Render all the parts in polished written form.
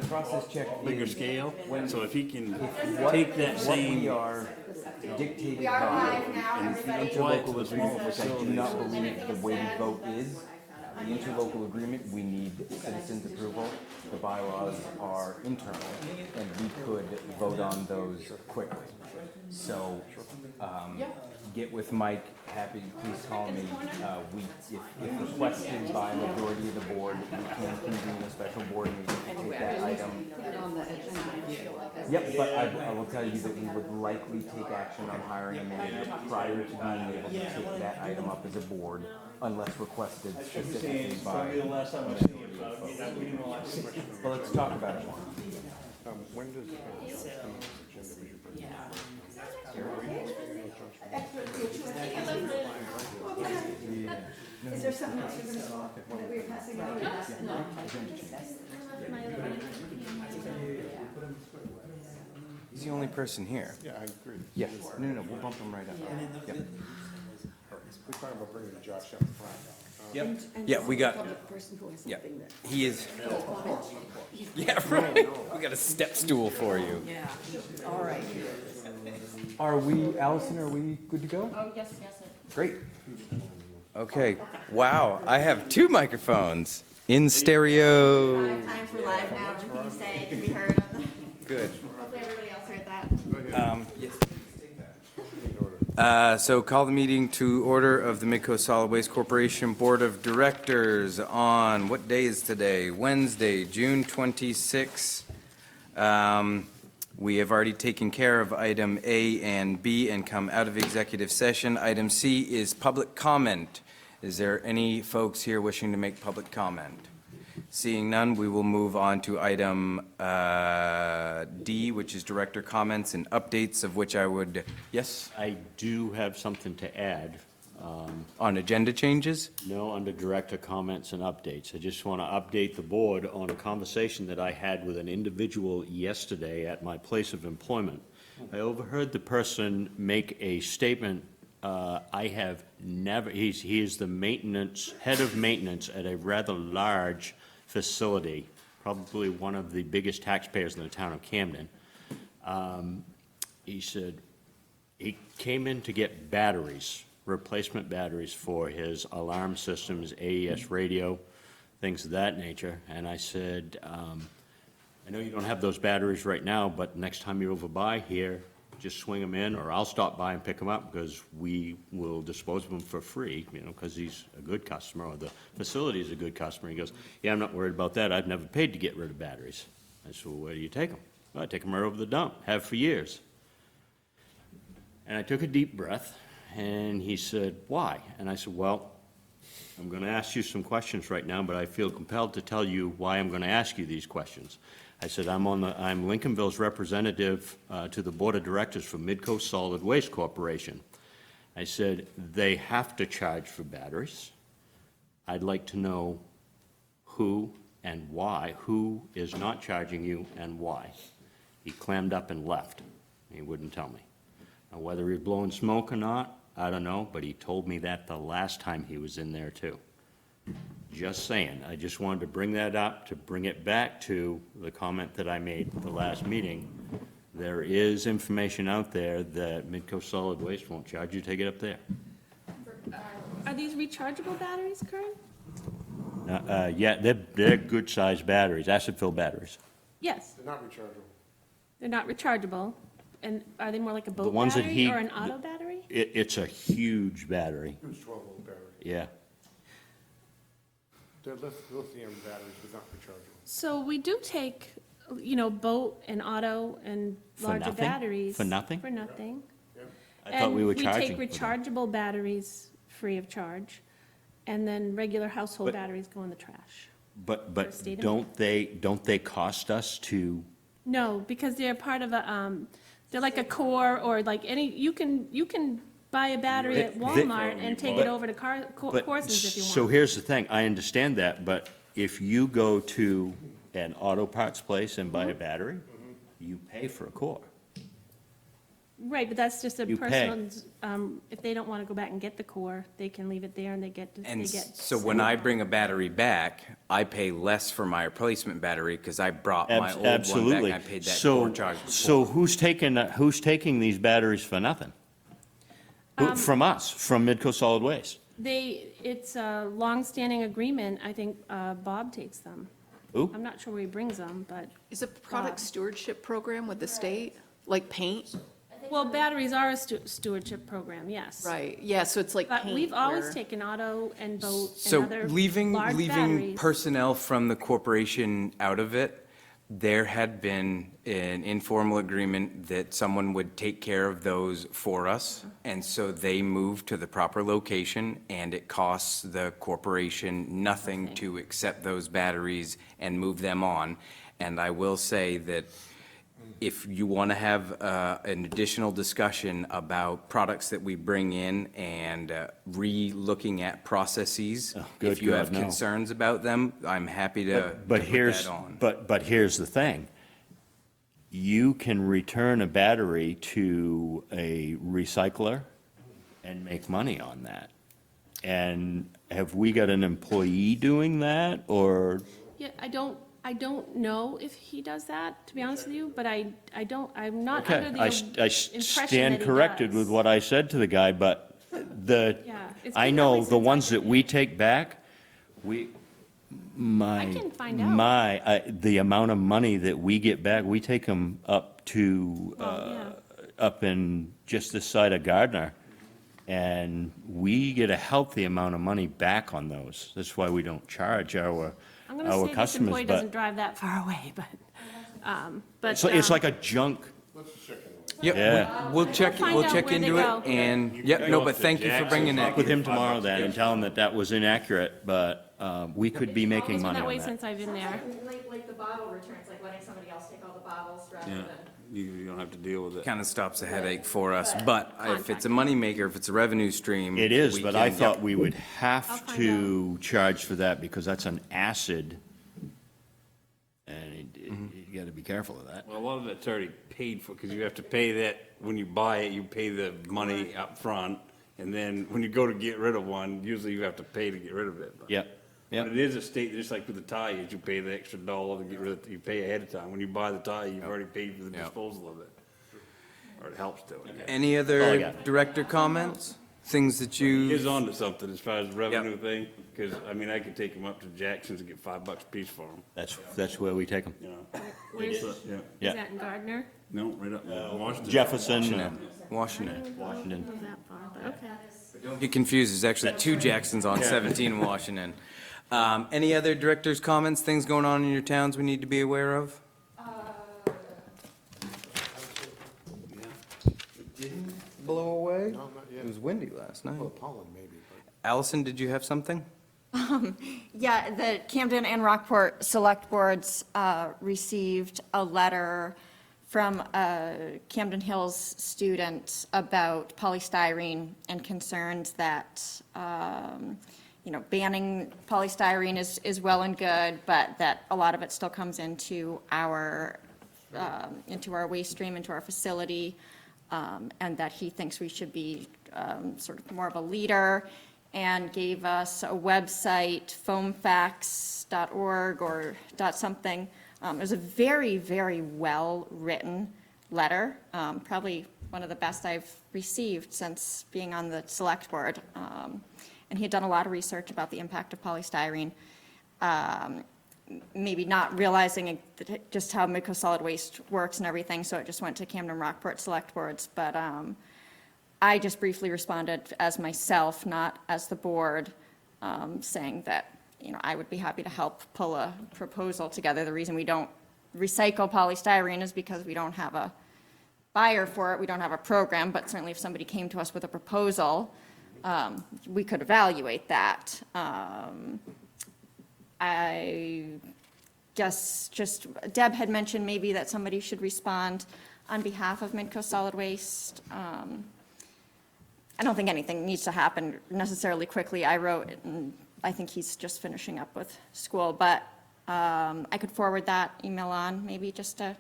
process check bigger is scale. when- So if he can what, take that what same, we are dictated by, and it's the interlocal agreement, which I do not believe the weighted vote is. The interlocal agreement, we need citizens' approval. The bylaws are internal, and we could vote on those quickly. So, get with Mike, happy, please call me. If requested by a majority of the board, we can convene a special board meeting and take that item. Yep, but I will tell you that we would likely take action on hiring a manager prior to being able to take that item up as a board, unless requested specifically by. Well, let's talk about it more. When does the agenda we should put? Is there something else you're gonna, that we're passing out? He's the only person here. Yeah, I agree. Yeah, no, we'll bump him right up. Yep. We're talking about bringing Josh up front. Yep. Yeah, we got, Person who has yeah, something that. he is, yeah, right. We got a step stool for you. Yeah, all right. Are we, Allison, are we good to go? Oh, yes, yes. Great. Okay, wow, I have two microphones in stereo. Time for live now, everything you say can be heard on the, Good. hopefully everybody else heard that. So call the meeting to order of the Midcoast Solid Waste Corporation Board of Directors on, what day is today? Wednesday, June 26. We have already taken care of item A and B and come out of executive session. Item C is public comment. Is there any folks here wishing to make public comment? Seeing none, we will move on to item D, which is director comments and updates, of which I would, yes, I do have something to add. on agenda changes? No, under director comments and updates. I just want to update the board on a conversation that I had with an individual yesterday at my place of employment. I overheard the person make a statement. I have never, he is the maintenance, head of maintenance at a rather large facility, probably one of the biggest taxpayers in the town of Camden. He said he came in to get batteries, replacement batteries for his alarm systems, AES radio, things of that nature. And I said, I know you don't have those batteries right now, but next time you're over by here, just swing them in, or I'll stop by and pick them up, because we will dispose of them for free, you know, because he's a good customer, or the facility is a good customer. He goes, yeah, I'm not worried about that. I've never paid to get rid of batteries. I said, well, where do you take them? Well, I take them right over the dump, have for years. And I took a deep breath, and he said, why? And I said, well, I'm going to ask you some questions right now, but I feel compelled to tell you why I'm going to ask you these questions. I said, I'm Lincolnville's representative to the Board of Directors for Midcoast Solid Waste Corporation. I said, they have to charge for batteries. I'd like to know who and why, who is not charging you and why. He clammed up and left. He wouldn't tell me. Now, whether he's blowing smoke or not, I don't know, but he told me that the last time he was in there too. Just saying, I just wanted to bring that up, to bring it back to the comment that I made at the last meeting. There is information out there that Midcoast Solid Waste won't charge you to take it up there. Are these rechargeable batteries, Karen? Yeah, they're good-sized batteries, acid-filled batteries. Yes, They're not rechargeable. they're not rechargeable. And are they more like a boat ones that battery he- or an auto battery? It's a huge battery, It was 12-volt battery. yeah. They're lithium batteries, but not rechargeable. So we do take, boat and auto and For larger nothing? batteries. For nothing? For nothing. I thought we were charging. And we take rechargeable batteries free of charge, and then regular household But- batteries go in the trash. But state of don't they cost us to, No, because they're part of they're like a core, or like you can buy a battery at Walmart and take it over to but, courses if you want. so here's the thing, I understand that, but if you go to an auto parts place and buy a battery, you pay for a core. Right, but that's just a You pay. personal, if they don't want to go back and get the core, they can leave it there and they get. And so when I bring a battery back, I pay less for my replacement battery because I brought my old one back Absolutely. and I paid that So, core charge before. so who's taking these batteries for nothing? From us, from Midco Solid Waste? It's a long-standing agreement, I think Bob takes them. Who? I'm not sure where he brings them, but, Is a product stewardship program with the state, like paint? well, batteries are a stewardship program, yes. Right, yeah, so it's like paint. But we've always where- taken auto and boat and So other leaving large batteries. personnel from the corporation out of it, there had been an informal agreement that someone would take care of those for us. And so they moved to the proper location, and it costs the corporation nothing to accept those batteries and move them on. And I will say that if you want to have an additional discussion about products that we bring in and re-looking at processes, good if you have God, no. concerns about them, I'm happy to But put here's, that on. but here's the thing. You can return a battery to a recycler and make money on that. And have we got an employee doing that, or? Yeah, I don't know if he does that, to be honest with you, but I'm not Okay, under the I impression stand that he corrected does. with what I said to the guy, but Yeah, it's I been that know way the since ones I've that we take back, I can find out. the amount of money that we get back, we take them up to, Well, up in just this side of Gardner, and we get a healthy amount of money back on those. That's why we don't charge our I'm gonna say this customers, employee doesn't but drive that far away, but. it's like a junk. Yep, Yeah. we'll check, find we'll out check where they into go. it, and, yep, no, but thank you for bringing Talk it. with him tomorrow then and tell him that that was inaccurate, but we could be making It's been money that on way that. since I've been there. Like the bottle returns, like letting somebody else take all the bottles rather Yeah, than. you don't have to deal with it. Kind of stops a headache for us, but if it's a moneymaker, if it's a revenue stream. It is, we but can- I yep. thought we would I'll have find to charge for that because that's an acid. And you gotta be careful of that. Well, a lot of it's already paid for, because you have to pay that, when you buy it, you pay the money up front, and then when you go to get rid of one, usually you have to pay to get rid of it. But- Yep, But yep. it is a state, just like with the tires, you pay the extra $1 to get rid of, you pay ahead of time. When you buy the tire, you've already paid for the Yep. disposal of it. Or it helps to, I guess. Any all I other got. director comments? Things that you? Is on to something as far as the revenue thing, because, I mean, I could take them up to Jackson's and get $5 a piece for them, That's where we take them. you know? Where's, Yeah, Yeah. is that in Gardner? no, right up, Washington. Jefferson, Washington. Washington. Not that far, but okay. Don't get confused, there's actually two Jacksons on 17 in Washington. Any other directors' comments, things going on in your towns we need to be aware of? It didn't blow away? No, not yet. It was windy last night. Well, pollen maybe, but. Allison, did you have something? Yeah, the Camden and Rockport Select Boards received a letter from a Camden Hills student about polystyrene and concerns that, banning polystyrene is well and good, but that a lot of it still comes into our waste stream, into our facility, and that he thinks we should be sort of more of a leader, and gave us a website, foamfacts.org or .something. It was a very, very well-written letter, probably one of the best I've received since being on the select board. And he had done a lot of research about the impact of polystyrene, maybe not realizing just how Midco Solid Waste works and everything, so it just went to Camden Rockport Select Boards. But I just briefly responded as myself, not as the board, saying that, I would be happy to help pull a proposal together. The reason we don't recycle polystyrene is because we don't have a buyer for it, we don't have a program, but certainly if somebody came to us with a proposal, we could evaluate that. I guess just, Deb had mentioned maybe that somebody should respond on behalf of Midco Solid Waste. I don't think anything needs to happen necessarily quickly. I wrote, and I think he's just finishing up with school, but I could forward that email on, maybe just to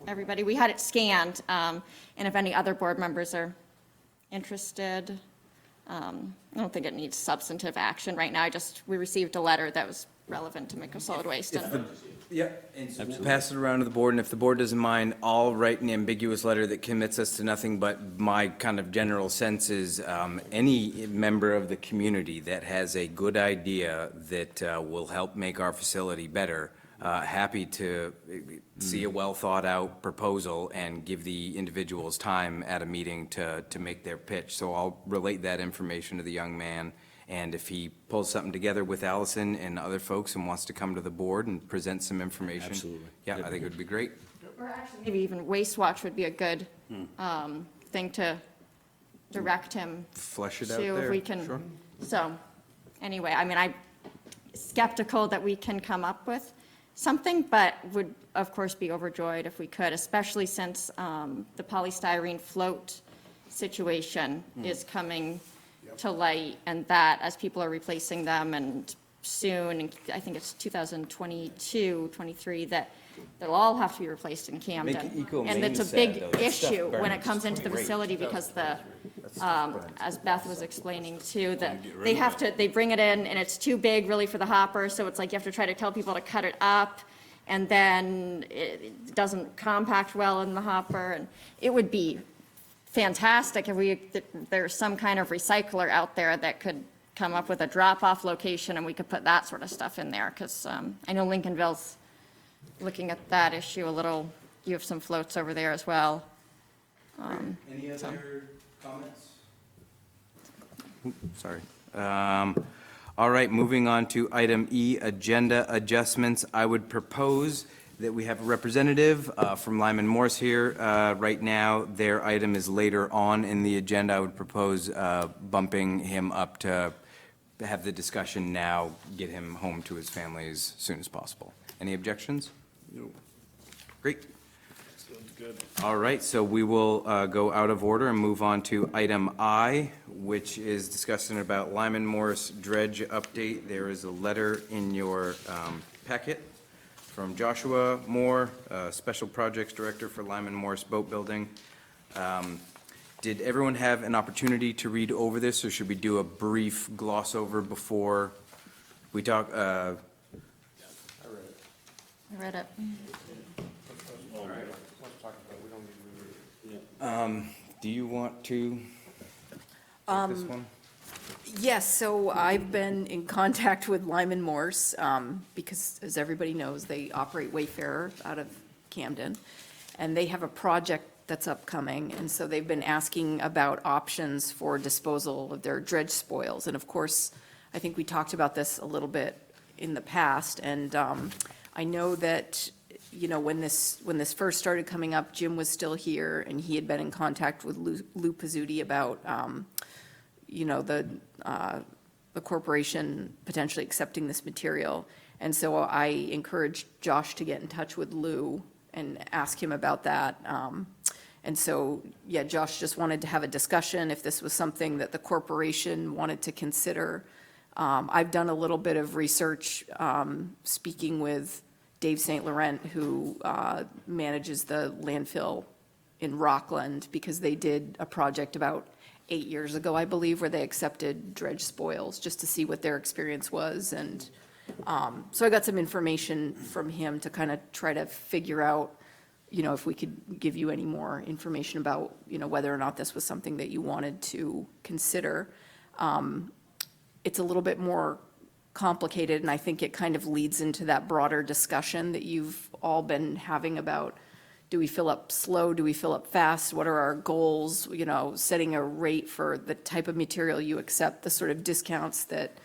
everybody. We had it scanned, and if any other board members are interested, I don't think it needs substantive action right now. We received a letter that was relevant to Midco Solid Waste. and- Yeah, and so we'll pass it around to the board, and if the board doesn't mind, I'll write an ambiguous letter that commits us to nothing, but my kind of general sense is, any member of the community that has a good idea that will help make our facility better, happy to see a well-thought-out proposal and give the individuals time at a meeting to make their pitch. So I'll relate that information to the young man, and if he pulls something together with Allison and other folks and wants to come to the board and present some information. Absolutely. Yeah, I think it would be great. Or actually, maybe even Waste Watch would be a good thing to direct him Flesh it out to, if there. we can. Sure. So, anyway, I mean, I'm skeptical that we can come up with something, but would, of course, be overjoyed if we could, especially since the polystyrene float situation is coming to light, and that, as people are replacing them, and soon, and I think it's 2022, 23, that they'll all have to be replaced in Camden. Make Eco And it's a Maine big sad, though. That stuff issue when it burns. comes into the Great. facility, because as Beth was explaining too, that rid they of have to, they bring it in, and it's too big really for the hopper, so it's like you have to try to tell people to cut it up, and then it doesn't compact well in the hopper, and it would be fantastic if there's some kind of recycler out there that could come up with a drop-off location, and we could put that sort of stuff in there, because I know Lincolnville's looking at that issue a little. You have some floats over there as well. Any other comments? Sorry. All right, moving on to item E, agenda adjustments. I would propose that we have a representative from Lyman Morse here. Right now, their item is later on in the agenda. I would propose bumping him up to have the discussion now, get him home to his family as soon as possible. Any objections? No. Great. All right, so we will go out of order and move on to item I, which is discussing about Lyman Morse dredge update. There is a letter in your packet from Joshua Moore, Special Projects Director for Lyman Morse Boat Building. Did everyone have an opportunity to read over this, or should we do a brief gloss over before we talk? I read it. Do you want to take this one? Yes, so I've been in contact with Lyman Morse, because as everybody knows, they operate Wayfarer out of Camden, and they have a project that's upcoming, and so they've been asking about options for disposal of their dredge spoils. And of course, I think we talked about this a little bit in the past, and I know that, you know, when this first started coming up, Jim was still here, and he had been in contact with Lou Pizzuti about, you know, the corporation potentially accepting this material. And so I encouraged Josh to get in touch with Lou and ask him about that. And so, yeah, Josh just wanted to have a discussion if this was something that the corporation wanted to consider. I've done a little bit of research, speaking with Dave St. Laurent, who manages the landfill in Rockland, because they did a project about 8 years ago, I believe, where they accepted dredge spoils, just to see what their experience was. And so I got some information from him to kind of try to figure out, you know, if we could give you any more information about, you know, whether or not this was something that you wanted to consider. It's a little bit more complicated, and I think it kind of leads into that broader discussion that you've all been having about, do we fill up slow, do we fill up fast, what are our goals, you know, setting a rate for the type of material you accept, the sort of discounts that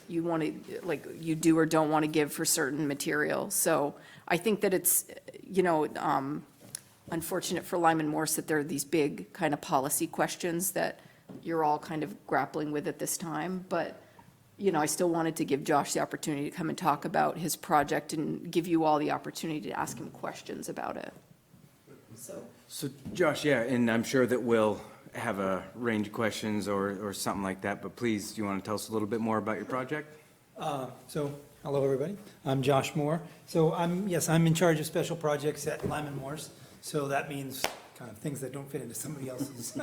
you want to, like, you do or don't want to give for certain material. So I think that it's, you know, unfortunate for Lyman Morse that there are these big kind of policy questions that you're all kind of grappling with at this time. But, you know, I still wanted to give Josh the opportunity to come and talk about his project and give you all the opportunity to ask him questions about it. So Josh, yeah, and I'm sure that we'll have a range of questions or something like that, but please, do you want to tell us a little bit more about your project? So Hello, everybody. I'm Josh Moore. So I'm in charge of special projects at Lyman Morse. So that means kind of things that don't fit into somebody else's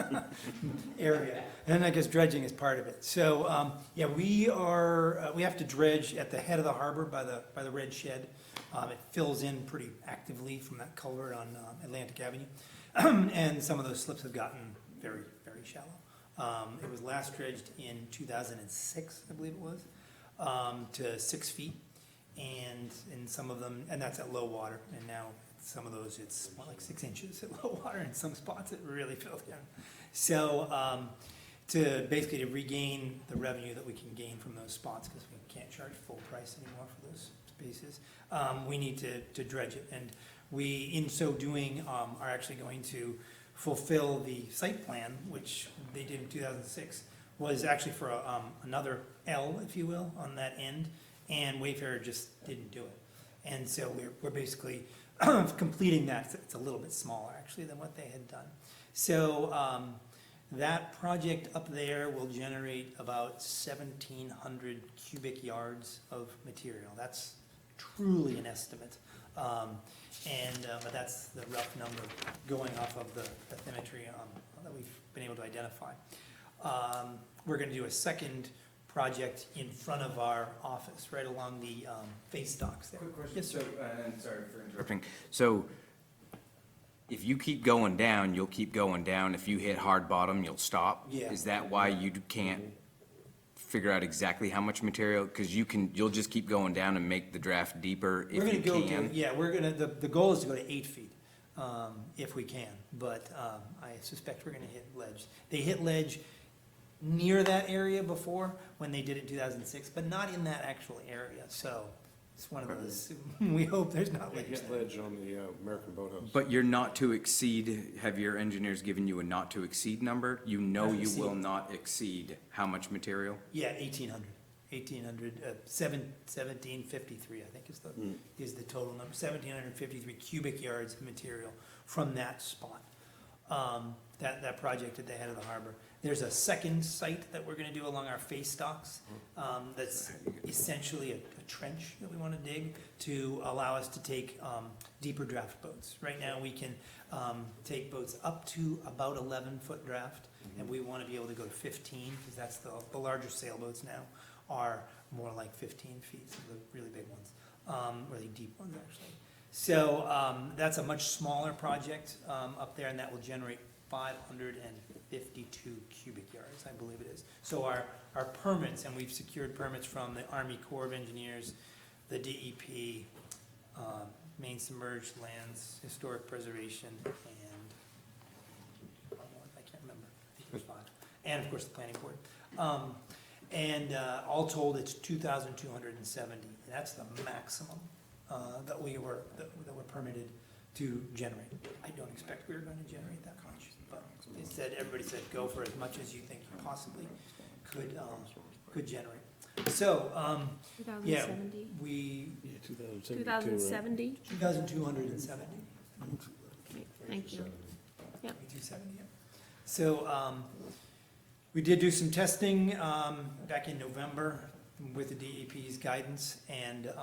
area. And I guess dredging is part of it. So, we have to dredge at the head of the harbor by the red shed. It fills in pretty actively from that culvert on Atlantic Avenue. And some of those slips have gotten very, very shallow. It was last dredged in 2006, I believe it was, to 6 feet. And in some of them, and that's at low water, and now some of those, it's more like 6 inches at low water, in some spots it really filled in. So, to basically regain the revenue that we can gain from those spots, because we can't charge full price anymore for those spaces, we need to dredge it. And we, in so doing, are actually going to fulfill the site plan, which they did in 2006, was actually for another L, if you will, on that end, and Wayfarer just didn't do it. And so we're basically completing that. It's a little bit smaller, actually, than what they had done. So that project up there will generate about 1,700 cubic yards of material. That's truly an estimate. But that's the rough number going off of the bathymetry that we've been able to identify. We're going to do a second project in front of our office, right along the face docks there. Quick question. Yes, sir. And sorry for interrupting. So if you keep going down, you'll keep going down. If you hit hard bottom, you'll stop? Yeah. Is that why you can't figure out exactly how much material? Because you'll just keep going down and make the draft deeper if you can? The goal is to go to 8 feet, if we can, but I suspect we're gonna hit ledge. They hit ledge near that area before, when they did it in 2006, but not in that actual area, so it's one of those, we hope there's not ledge Hit there. ledge on the American Boathouse. But you're not to exceed, have your engineers given you a not to exceed number? You know Not to you exceed. will not exceed how much material? Yeah, 1,800, 1753, I think is the total number, 1,753 cubic yards of material from that spot. That project at the head of the harbor. There's a second site that we're gonna do along our face docks, that's essentially a trench that we wanna dig to allow us to take, deeper draft boats. Right now, we can, take boats up to about 11-foot draft, and we wanna be able to go to 15, because that's the larger sailboats now are more like 15 feet, some of the really big ones, really deep ones, actually. So, that's a much smaller project, up there, and that will generate 552 cubic yards, I believe it is. So our permits, and we've secured permits from the Army Corps of Engineers, the DEP, Maine Submerged Lands, Historic Preservation, and one more, I can't remember, I think it was 5. And of course, the Planning Board. All told, it's 2,270. That's the maximum that we're permitted to generate. I don't expect we're going to generate that much, but everybody said, go for as much as you think you possibly could generate. So, 2070? we, 2070? 2,270. Thank you. Yep. 270, yeah. So, we did do some testing back in November with the DEP's guidance, and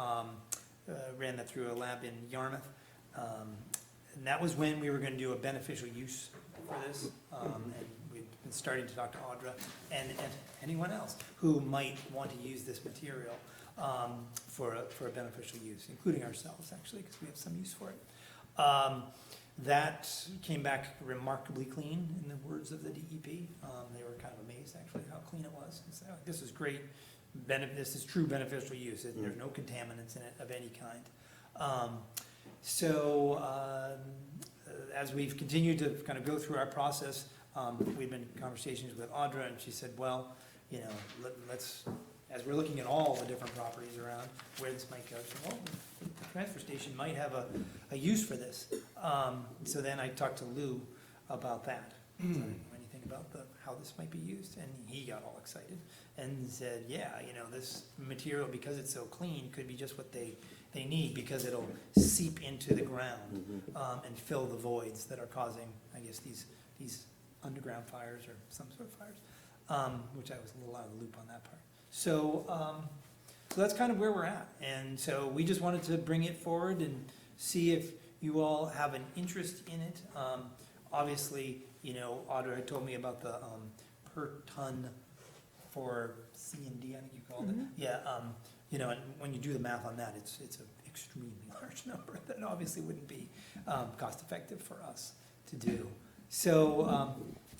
ran that through a lab in Yarmouth. And that was when we were gonna do a beneficial use for this. And we've been starting to talk to Audra and anyone else who might want to use this material for a beneficial use, including ourselves, actually, because we have some use for it. That came back remarkably clean, in the words of the DEP. They were kind of amazed, actually, how clean it was. And said, this is great, this is true beneficial use. There's no contaminants in it of any kind. As we've continued to kind of go through our process, we've been in conversations with Audra, and she said, well, let's, as we're looking at all the different properties around where this might go, so, well, the transfer station might have a use for this. So then I talked to Lou about that. So I didn't know anything about how this might be used, and he got all excited and said, yeah, this material, because it's so clean, could be just what they need, because it'll seep into the ground and fill the voids that are causing, I guess, these underground fires or some sort of fires, which I was a little out of the loop on that part. So So that's kind of where we're at. And so we just wanted to bring it forward and see if you all have an interest in it. Obviously, you know, Audra had told me about the per ton for C and D, I think you called it. Yeah, you know, and when you do the math on that, it's an extremely large number that obviously wouldn't be cost effective for us to do. So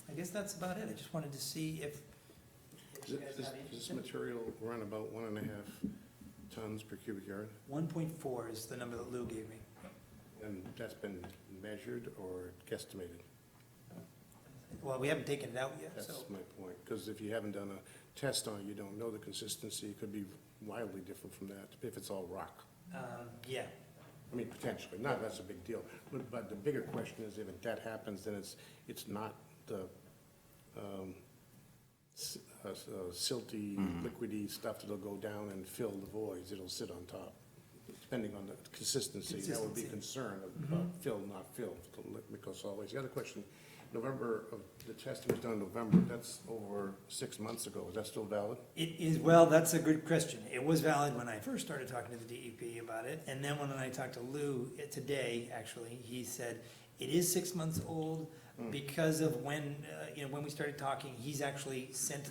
I guess that's about it. I just wanted to see if you guys have Does this interest. material run about 1.5 tons per cubic yard? 1.4 is the number that Lou gave me. And that's been measured or guesstimated? Well, we haven't taken it out yet, so. That's my point, because if you haven't done a test on it, you don't know the consistency. It could be wildly different from that if it's all rock. Yeah, I mean, potentially, not, that's a big deal. But the bigger question is if that happens, then it's not the silty, liquidy stuff that'll go down and fill the voids. It'll sit on top, depending on the consistency. That would be a concern of fill, not fill, because always. The other question, November, of the testing was done in November. That's over 6 months ago. Is that still valid? it is, well, that's a good question. It was valid when I first started talking to the DEP about it, and then when I talked to Lou today, actually, he said, it is 6 months old because of when, you know, when we started talking, he's actually sent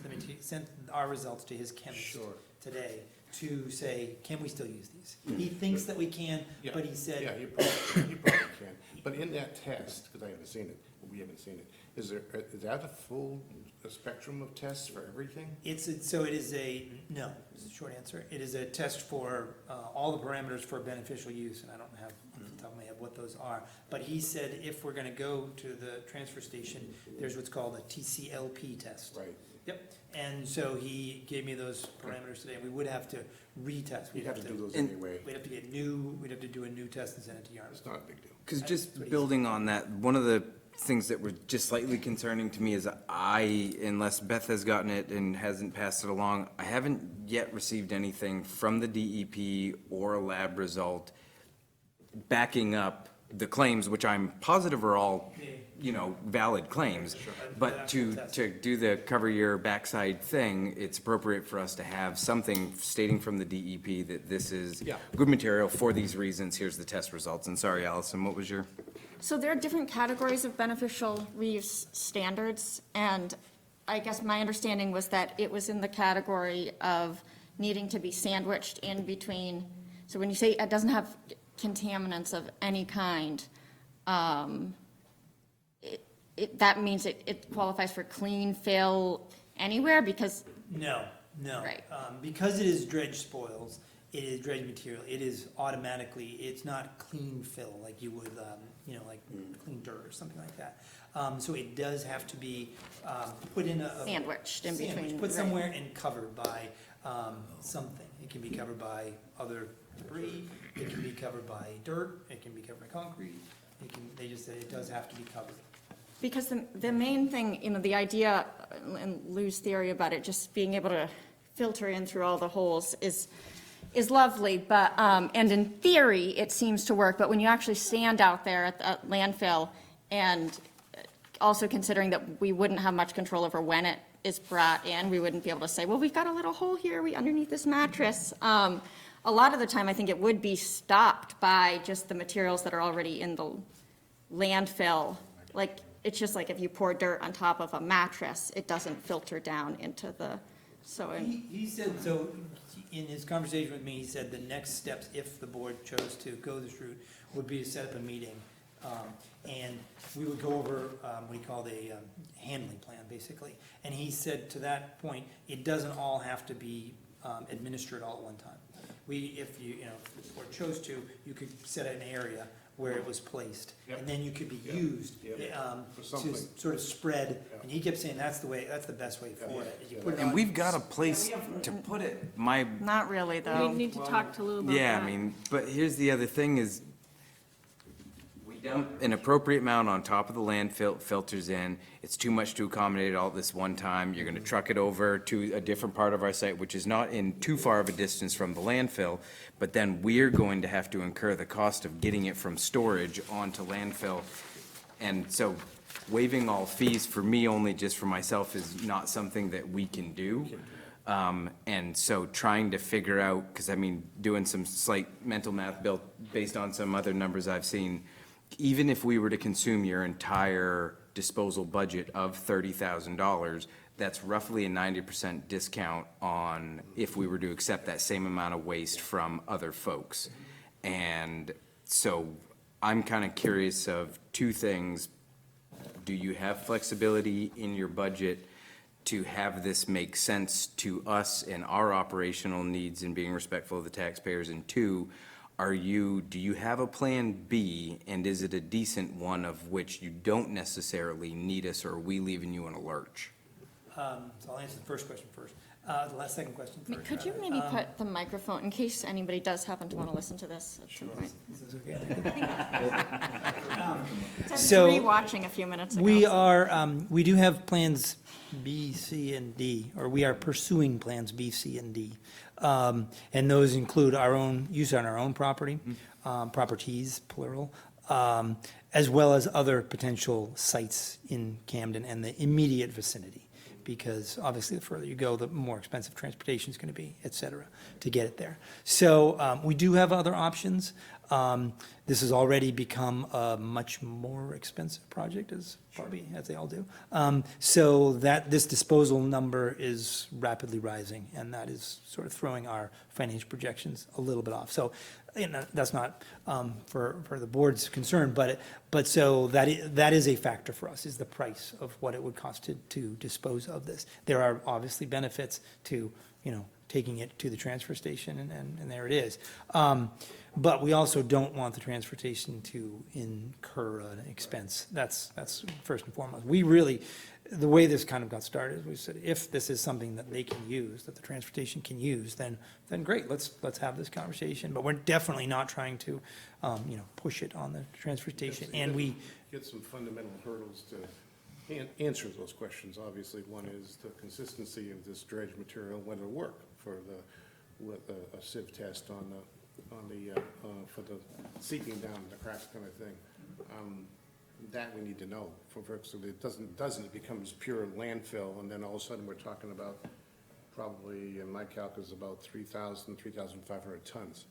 our results to his chemist Sure. today to say, can we still use these? He thinks that we can, Yeah. but he said, Yeah, you probably can. But in that test, because I haven't seen it, we haven't seen it, is that a full spectrum of tests for everything? so it is no, is the short answer. It is a test for all the parameters for beneficial use, and I don't have off the top of my head what those are. But he said if we're gonna go to the transfer station, there's what's called a TCLP test. Right. Yep, and so he gave me those parameters today. We would have to retest. You'd have to do those anyway. We'd have to we'd have to do a new test and send it to Yarmouth. It's not a big deal. Because That's what just he building on that, one of the things that were just slightly concerning to me is unless Beth has gotten it and hasn't passed it along, I haven't yet received anything from the DEP or a lab result backing up the claims, which I'm positive are all, you know, valid claims. But to do the cover your backside thing, it's appropriate for us to have something stating from the DEP that this is Yeah. good material for these reasons, here's the test results. And sorry, Allison, what was your? So there are different categories of beneficial reuse standards, and I guess my understanding was that it was in the category of needing to be sandwiched in between. So when you say it doesn't have contaminants of any kind, that means it qualifies for clean fill anywhere, because, No. Right. Because it is dredge spoils, it is dredge material, it is automatically, it's not clean fill like you would, you know, like clean dirt or something like that. So it does have to be put in a. Sandwiched in between, Put right. somewhere and covered by something. It can be covered by other debris, it can be covered by dirt, it can be covered by concrete. They just said it does have to be covered. because the main thing, you know, the idea and Lou's theory about it just being able to filter in through all the holes is lovely, but, and in theory, it seems to work, but when you actually stand out there at the landfill, and also considering that we wouldn't have much control over when it is brought in, we wouldn't be able to say, well, we've got a little hole here, underneath this mattress. A lot of the time, I think it would be stopped by just the materials that are already in the landfill. Like, it's just like if you pour dirt on top of a mattress, it doesn't filter down into the, so. He said, so in his conversation with me, he said the next steps, if the board chose to go this route, would be to set up a meeting. And we would go over what he called a handling plan, basically. And he said to that point, it doesn't all have to be administered all at one time. If you know, if the board chose to, you could set an area where it was placed, Yep. and then you could be Yep. used For to something. sort of spread. Yeah. And he kept saying that's the best way for it. You Yeah. put it And on- we've got a place to put it. Not really, We though. need to talk to Lou about that. Yeah, I mean, but here's the other thing is, we dump an appropriate amount on top of the landfill, filters in. It's too much to accommodate all this one time. You're gonna truck it over to a different part of our site, which is not in too far of a distance from the landfill. But then we're going to have to incur the cost of getting it from storage onto landfill. And so waiving all fees for me, only just for myself, is not something that we can do. And so trying to figure out, because I mean, doing some slight mental math built based on some other numbers I've seen, even if we were to consume your entire disposal budget of $30,000, that's roughly a 90% discount on if we were to accept that same amount of waste from other folks. And so I'm kind of curious of two things. Do you have flexibility in your budget to have this make sense to us and our operational needs and being respectful of the taxpayers? And two, do you have a plan B, and is it a decent one of which you don't necessarily need us, or are we leaving you in a lurch? So I'll answer the first question first. The second question first. Could you maybe put the microphone, in case anybody does happen to want to listen to this at some point? Is this okay? I So, was rewatching a few minutes ago. We do have plans B, C, and D, or we are pursuing plans B, C, and D. And those include our own, use on our own property, properties, plural, as well as other potential sites in Camden and the immediate vicinity. Because obviously the further you go, the more expensive transportation is going to be, et cetera, to get it there. So we do have other options. This has already become a much more expensive project, as they all do. So this disposal number is rapidly rising, and that is sort of throwing our financial projections a little bit off. So, that's not for the board's concern, but so that is a factor for us, is the price of what it would cost to dispose of this. There are obviously benefits to, taking it to the transfer station, and there it is. But we also don't want the transportation to incur an expense. That's first and foremost. The way this kind of got started, we said, if this is something that they can use, that the transportation can use, then great, let's have this conversation. But we're definitely not trying to, push it on the transfer station. And we, Get some fundamental hurdles to answer those questions. Obviously, one is the consistency of this dredge material, whether it'll work with a sieve test for the seeping down the cracks kind of thing. That we need to know so that it becomes pure landfill, and then all of a sudden we're talking about probably, in my calc, is about 3,500 tons,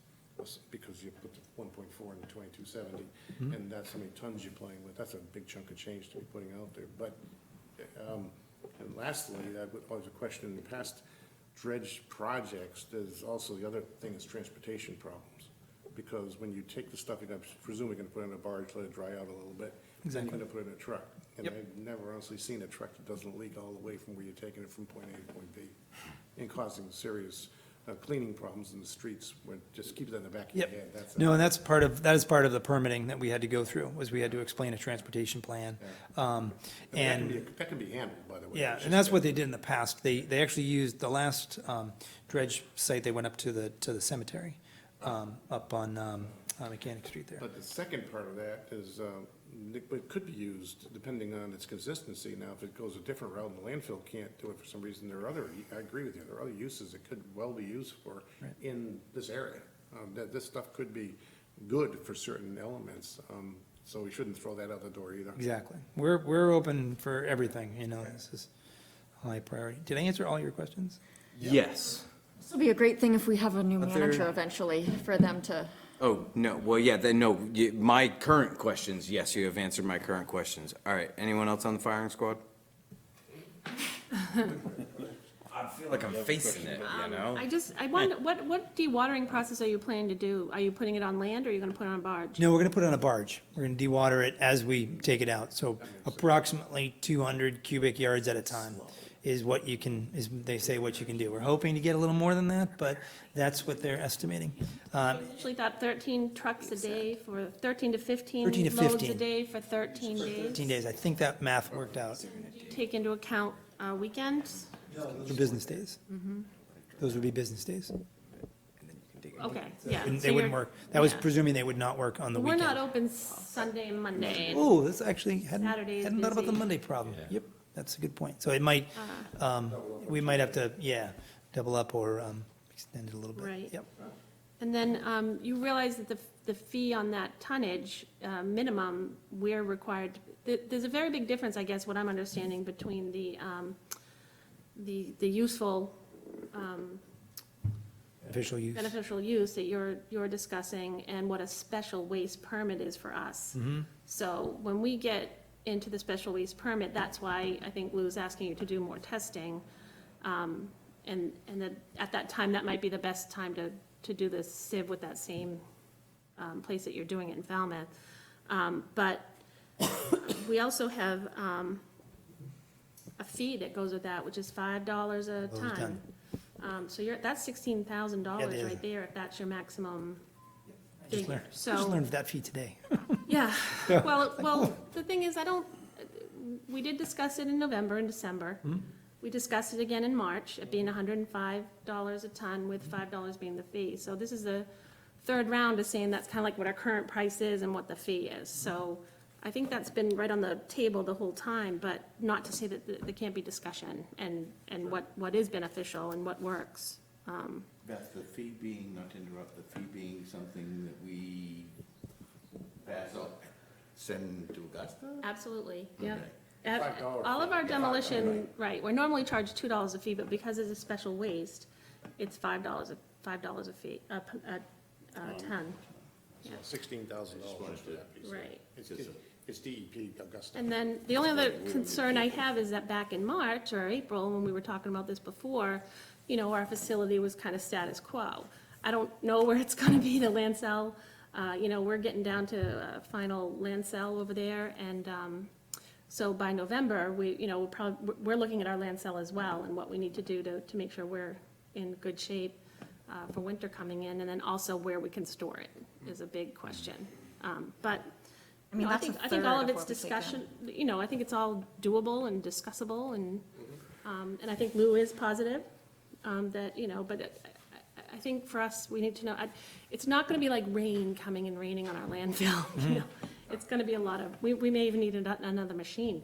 because you put the 1.4 and the 2270, and that's how many tons you're playing with. That's a big chunk of change to be putting out there. But, and lastly, that was a question in the past dredge projects, there's also the other thing is transportation problems. Because when you take the stuff, you're presumably going to put it in a barge, let it dry out a little bit. Then you're going to put it in a truck. And I've never honestly seen a truck that doesn't leak all the way from where you're taking it from point A to point B, and causing serious cleaning problems in the streets. Just keep that in the back of your head. No, and that is part of the permitting that we had to go through, was we had to explain a transportation plan. That can be handled, by the way. Yeah, and that's what they did in the past. They actually used the last dredge site, they went up to the cemetery, up on Mechanic Street there. But the second part of that is, it could be used depending on its consistency. Now, if it goes a different route and the landfill can't do it for some reason, I agree with you, there are other uses it could well be used for in this area. That this stuff could be good for certain elements, so we shouldn't throw that out the door either. Exactly. We're open for everything, this is high priority. Did I answer all your questions? Yes. This will be a great thing if we have a new manager eventually, for them to. Oh, no, well, yeah, my current questions, yes, you have answered my current questions. All right, anyone else on the firing squad? I feel like I'm facing it, I wonder, what dewatering process are you planning to do? Are you putting it on land, or are you gonna put it on a barge? No, we're gonna put it on a barge. We're gonna dewater it as we take it out. So approximately 200 cubic yards at a time is what you can, they say what you can do. We're hoping to get a little more than that, but that's what they're estimating. I usually thought 13 trucks a day for 13 to 15 13 to loads 15. a day for 13 days. 15 days, I think that math worked out Take into account weekends? for business days. Those would be business days. Okay, yeah. They so wouldn't you're- work. That was yeah. presuming they would not work on the We're weekend. not open Sunday and Monday. Oh, that's actually, hadn't Saturday is thought about the busy. Monday problem. Yep, that's a good point. So it might, we might have to, double up or extend it a little bit. Right. Yep. And then you realize that the fee on that tonnage, minimum, we're required, there's a very big difference, I guess, what I'm understanding between the useful Official use. beneficial use that you're discussing and what a special waste permit is for us. So when we get into the special waste permit, that's why I think Lou's asking you to do more testing. And that, at that time, that might be the best time to do the sieve with that same place that you're doing it in Falmouth. But we also have a fee that goes with that, which is $5 a Those ton. done. So that's $16,000 Yeah, right there, if that's your maximum Just figure. learned, just So, learned that fee today. yeah, Yeah. well, the thing is, we did discuss it in November and December. We discussed it again in March, it being $105 a ton, with $5 being the fee. So this is the third round of saying that's kind of like what our current price is and what the fee is. So I think that's been right on the table the whole time, but not to say that there can't be discussion and what is beneficial and what works. Beth, the fee being, not to interrupt, the fee being something that we pass up, send to Augusta? Absolutely, yeah. Okay. $5 All of our fee. demolition, right, we're normally charged $2 a fee, but because it's a special waste, it's $5 a fee, a ton, $16,000 for that piece. right. It's DEP, Augusta. And then the only other concern I have is that back in March or April, when we were talking about this before, our facility was kind of status quo. I don't know where it's gonna be, the land sale, we're getting down to a final land sale over there, and, so by November, we're looking at our land sale as well, and what we need to do to make sure we're in good shape, for winter coming in, and then also where we can store it is a big question. But, I mean, I that's a think all of third of it's what we take in. discussion, I think it's all doable and discussable, and I think Lou is positive, that, but I think for us, we need to know, it's not gonna be like rain coming and raining on our landfill, It's gonna be a lot of, we may even need another machine,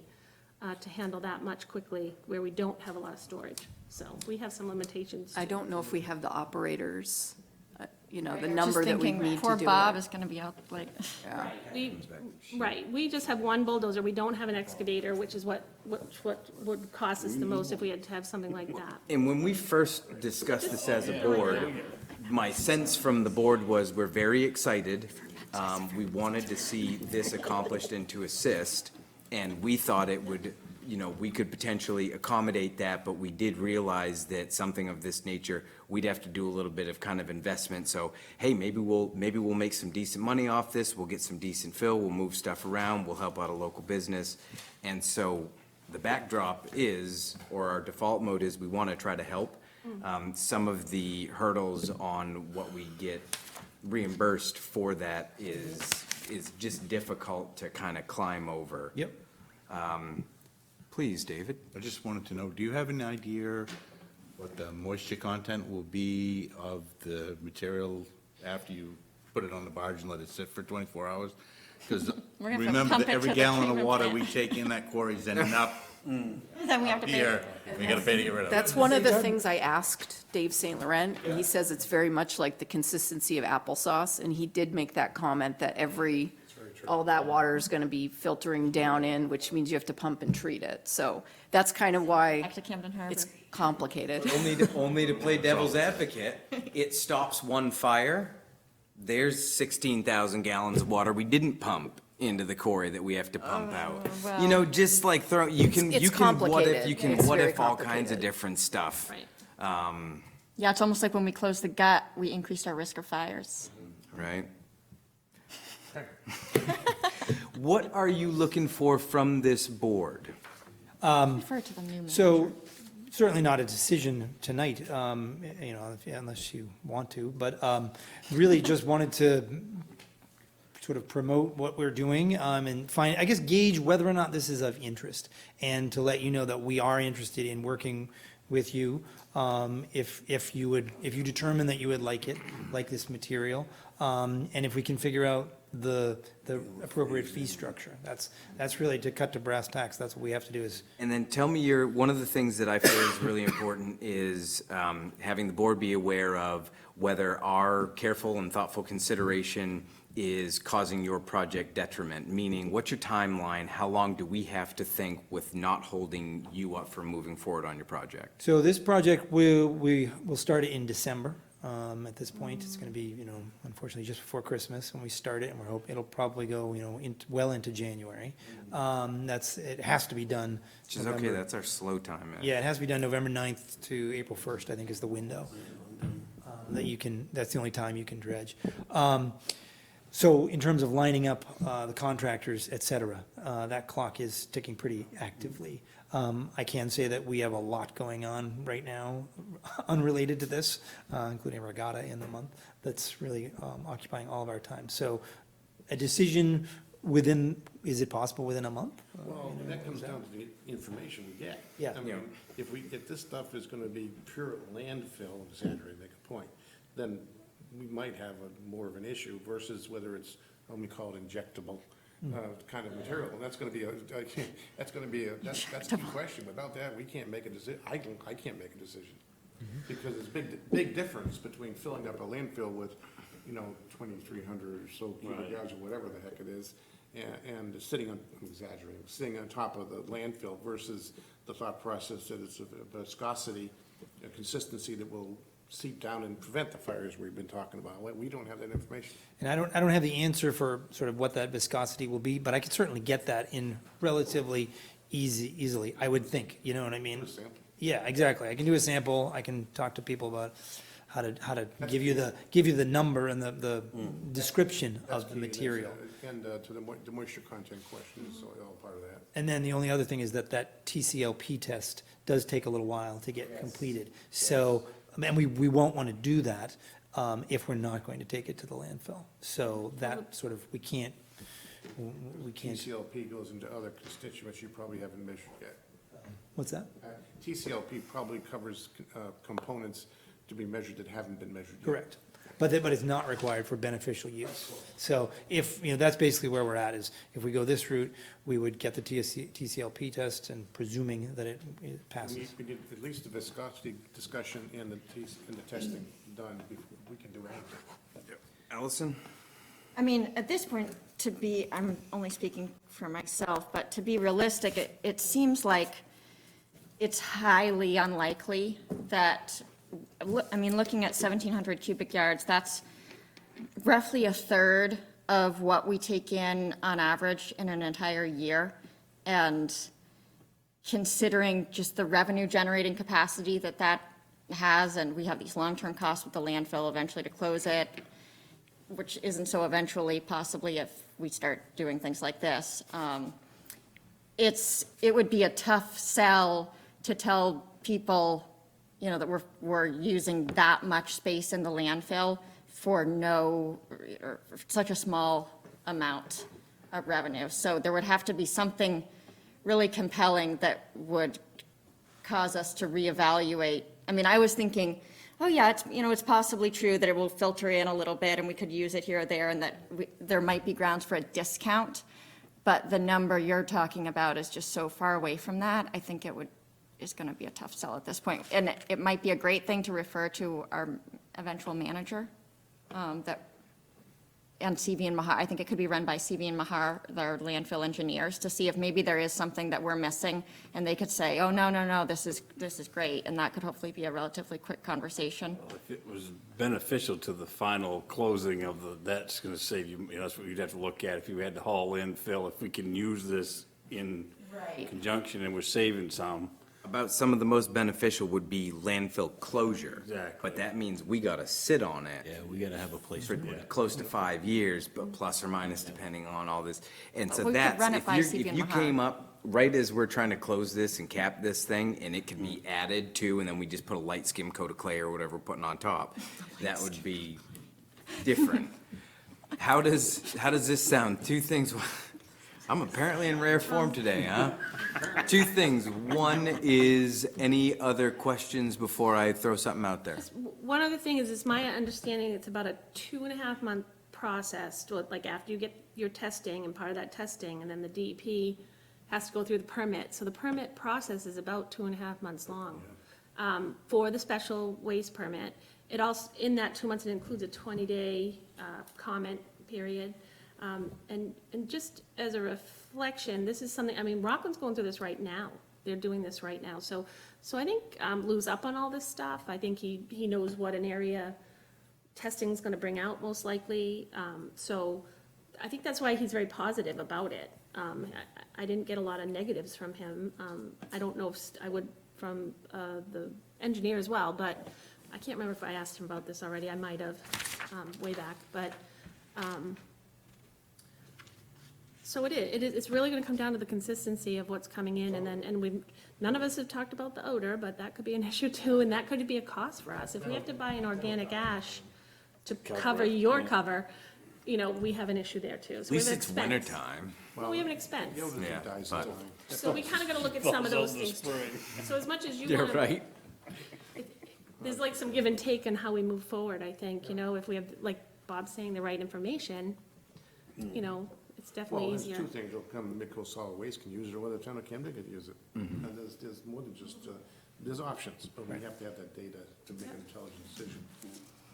to handle that much quickly, where we don't have a lot of storage. So we have some limitations. I don't know if we have the operators, the Just number that we thinking, need to poor do Bob it. is gonna be out, like, We just have one bulldozer, we don't have an excavator, which is what would cost us the most if we had to have something like that. And when we first discussed this as a board, my sense from the board was we're very excited. We wanted to see this accomplished and to assist, and we thought it would, we could potentially accommodate that, but we did realize that something of this nature, we'd have to do a little bit of kind of investment. So, hey, maybe we'll make some decent money off this, we'll get some decent fill, we'll move stuff around, we'll help out a local business. And so the backdrop is, or our default mode is, we want to try to help. Some of the hurdles on what we get reimbursed for that is just difficult to kind of climb over. Yep. Please, David. I just wanted to know, do you have an idea what the moisture content will be of the material after you put it on the barge and let it sit for 24 hours? Because We're gonna have to remember pump that it every to the gallon of treatment water plant. we take in that quarry is ending up then we have to pay. here. We gotta pay to get rid of it. That's one of the things I asked Dave St. Laurent, and he says it's very much like the consistency of applesauce, and he did make that comment that all that water is gonna be filtering down in, which means you have to pump and treat it. So that's kind of why Back to Camden Harbor. it's complicated. Only to play devil's advocate, it stops one fire. There's 16,000 gallons of water we didn't pump into the quarry that we have to pump out. well. Just like It's complicated. It's what very if all kinds complicated. of different stuff. Right. Yeah, it's almost like when we closed the gut, we increased our risk of fires. Right? What are you looking for from this board? Refer to the new manager. So certainly not a decision tonight, unless you want to, but really just wanted to sort of promote what we're doing and gauge whether or not this is of interest, and to let you know that we are interested in working with you if you determine that you would like this material, and if we can figure out the appropriate fee structure. That's really to cut to brass tacks, that's what we have to do is, And then tell me one of the things that I feel is really important is having the board be aware of whether our careful and thoughtful consideration is causing your project detriment, meaning what's your timeline? How long do we have to think with not holding you up for moving forward on your project? so this project, we will start it in December. At this point, it's gonna be, unfortunately, just before Christmas when we start it, and we're hoping it'll probably go, well into January. It has to be done. Which is okay, November- that's our slow time. Yeah, it has to be done November 9th to April 1st, I think is the window. That's the only time you can dredge. So in terms of lining up the contractors, et cetera, that clock is ticking pretty actively. I can say that we have a lot going on right now, unrelated to this, including regatta in the month, that's really occupying all of our time. So a decision is it possible within a month? Well, that comes down to the information we get. Yeah. I mean, if this stuff is gonna be pure landfill, exaggerate, make a point, then we might have more of an issue versus whether it's, let me call it injectable, kind of material. And that's the key question. Without that, we can't make a decision. I can't make a decision. Because there's big difference between filling up a landfill with, 2,300 or so cubic yards or whatever the heck it is, and sitting on, I'm exaggerating, sitting on top of the landfill versus the thought process that it's a viscosity, a consistency that will seep down and prevent the fires we've been talking about. We don't have that information. And I don't have the answer for sort of what that viscosity will be, but I could certainly get that in relatively easily, I would think, you know what I mean? A sample. Yeah, exactly. I can do a sample, I can talk to people about how to give you the number and the description of the material. And to the moisture content question is all part of that. And then the only other thing is that TCLP test does take a little while to get completed. So, and we won't want to do that if we're not going to take it to the landfill. So that sort of, we can't. TCLP goes into other constituents you probably haven't measured yet. What's that? TCLP probably covers components to be measured that haven't been measured yet. Correct. But it's not required for beneficial use. So if, that's basically where we're at, is if we go this route, we would get the TCLP test and presuming that it passes. We need at least the viscosity discussion and the testing done before we can do anything. Allison? I mean, at this point, I'm only speaking for myself, but to be realistic, it seems like it's highly unlikely that, looking at 1,700 cubic yards, that's roughly a third of what we take in on average in an entire year. And considering just the revenue generating capacity that has, and we have these long-term costs with the landfill eventually to close it, which isn't so eventually, possibly if we start doing things like this. It would be a tough sell to tell people, that we're using that much space in the landfill for such a small amount of revenue. So there would have to be something really compelling that would cause us to reevaluate. I was thinking, oh yeah, it's possibly true that it will filter in a little bit and we could use it here or there, and that there might be grounds for a discount. But the number you're talking about is just so far away from that. I think is going to be a tough sell at this point. And it might be a great thing to refer to our eventual manager, and CB and Mahar. I think it could be run by CB and Mahar, their landfill engineers, to see if maybe there is something that we're missing, and they could say, oh, no, this is great, and that could hopefully be a relatively quick conversation. If it was beneficial to the final closing of that's gonna save you, that's what you'd have to look at if you had to haul in, fill, if we can use this in conjunction and we're saving some. About some of the most beneficial would be landfill closure. Exactly. But that means we gotta sit on it. Yeah, we gotta have a place For to put it. close to 5 years, but plus or minus depending on all this. And so We could that's, run it by CB if and you Mahar. came up right as we're trying to close this and cap this thing, and it could be added to, and then we just put a light skim coat of clay or whatever we're putting on top, that would be different. How does this sound? Two things. I'm apparently in rare form today, huh? Two things. One is, any other questions before I throw something out there? One other thing is, it's my understanding it's about a 2.5 month process, like after you get your testing and part of that testing, and then the DEP has to go through the permit. So the permit process is about 2.5 months long for the special waste permit. It also, in that 2 months, it includes a 20-day comment period. And just as a reflection, this is something, I mean, Rockland's going through this right now. They're doing this right now. So I think Lou's up on all this stuff. I think he knows what an area testing's gonna bring out most likely. So I think that's why he's very positive about it. I didn't get a lot of negatives from him. I don't know if I would from the engineer as well, but I can't remember if I asked him about this already. I might have way back, but so it's really gonna come down to the consistency of what's coming in, and none of us have talked about the odor, but that could be an issue too, and that could be a cost for us. If we have to buy an organic ash to cover your cover, you know, we have an issue there too. At least it's wintertime. Well, we have an expense. The odor Yeah, dies but- in time. So we kinda gotta look at some of those things. too. So as much as you You're wanna. right. There's like some give and take on how we move forward, I think, you know, if we have, like Bob's saying, the right information, you know, it's Well, definitely there's easier. two things, it'll come, Midco Solid Waste can use it, or whether town of Camden could use it. And there's more than just, there's options, but we have to have that data to make an intelligent decision.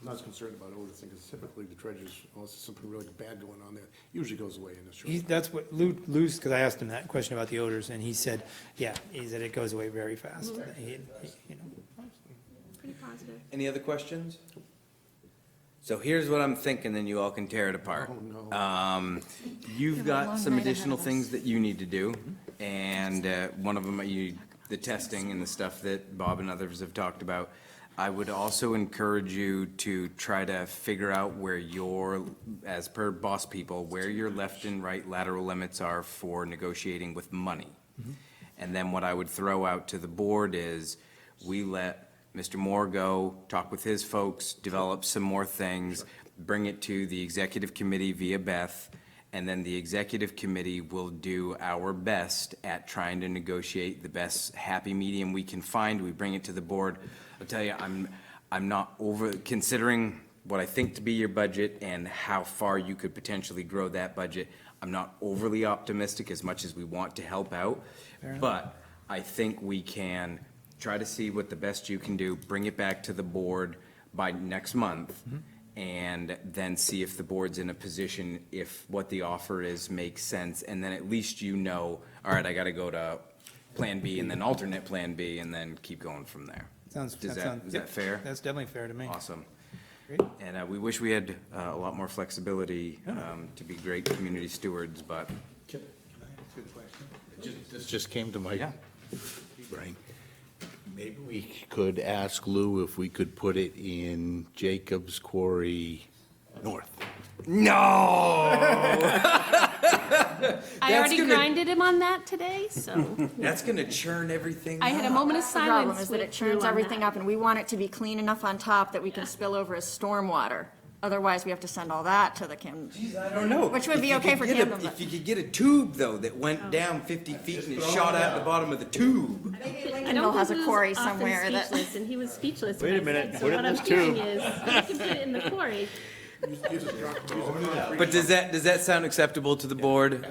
I'm not as concerned about odor thing, because typically the dredges, unless there's something really bad going on there, usually goes away in a short. That's what Lou's, because I asked him that question about the odors, and he said, yeah, he said it goes away very fast. You know. Pretty positive. Any other questions? So here's what I'm thinking, then you all can tear it apart. Oh, no. You've a got long some night ahead additional of us. things that you need to do, and one of them, the testing and the stuff that Bob and others have talked about. I would also encourage you to try to figure out where your, as per boss people, where your left and right lateral limits are for negotiating with money. And then what I would throw out to the board is, we let Mr. Moore go, talk with his folks, develop some more things, bring it to the executive committee via Beth, and then the executive committee will do our best at trying to negotiate the best happy medium we can find. We bring it to the board. I'll tell you, I'm not over, considering what I think to be your budget and how far you could potentially grow that budget, I'm not overly optimistic as much as we want to help out. But I think we can try to see what the best you can do, bring it back to the board by next month, and then see if the board's in a position, if what the offer is makes sense, and then at least you know, all right, I gotta go to Plan B and then alternate Plan B, and then keep going from there. Is Is that fair? That's definitely fair to me. Awesome. Great. And we wish we had a lot more flexibility to be great community stewards, but Can I ask you a question? This just came to my Yeah. brain. Maybe we could ask Lou if we could put it in Jacob's Quarry North. no! I already gonna- grinded him on that today, so That's gonna churn everything I had a up. moment of The silence. problem is that with it churns Lou on everything that. up, and we want it to be clean enough on top that we can spill over as stormwater. Otherwise, we have to send all that to the Camden. I don't know. Which would If be you okay could for get a- Camden, but- If you could get a tube, though, that went down 50 feet and it shot out the bottom of the tube. I Lincolnville don't has think a Lou's quarry often somewhere that. speechless, and he was speechless. Wait when a I minute, said, put it in So this what I'm hearing tube. is, you can put it in the quarry. But does that sound acceptable to the board?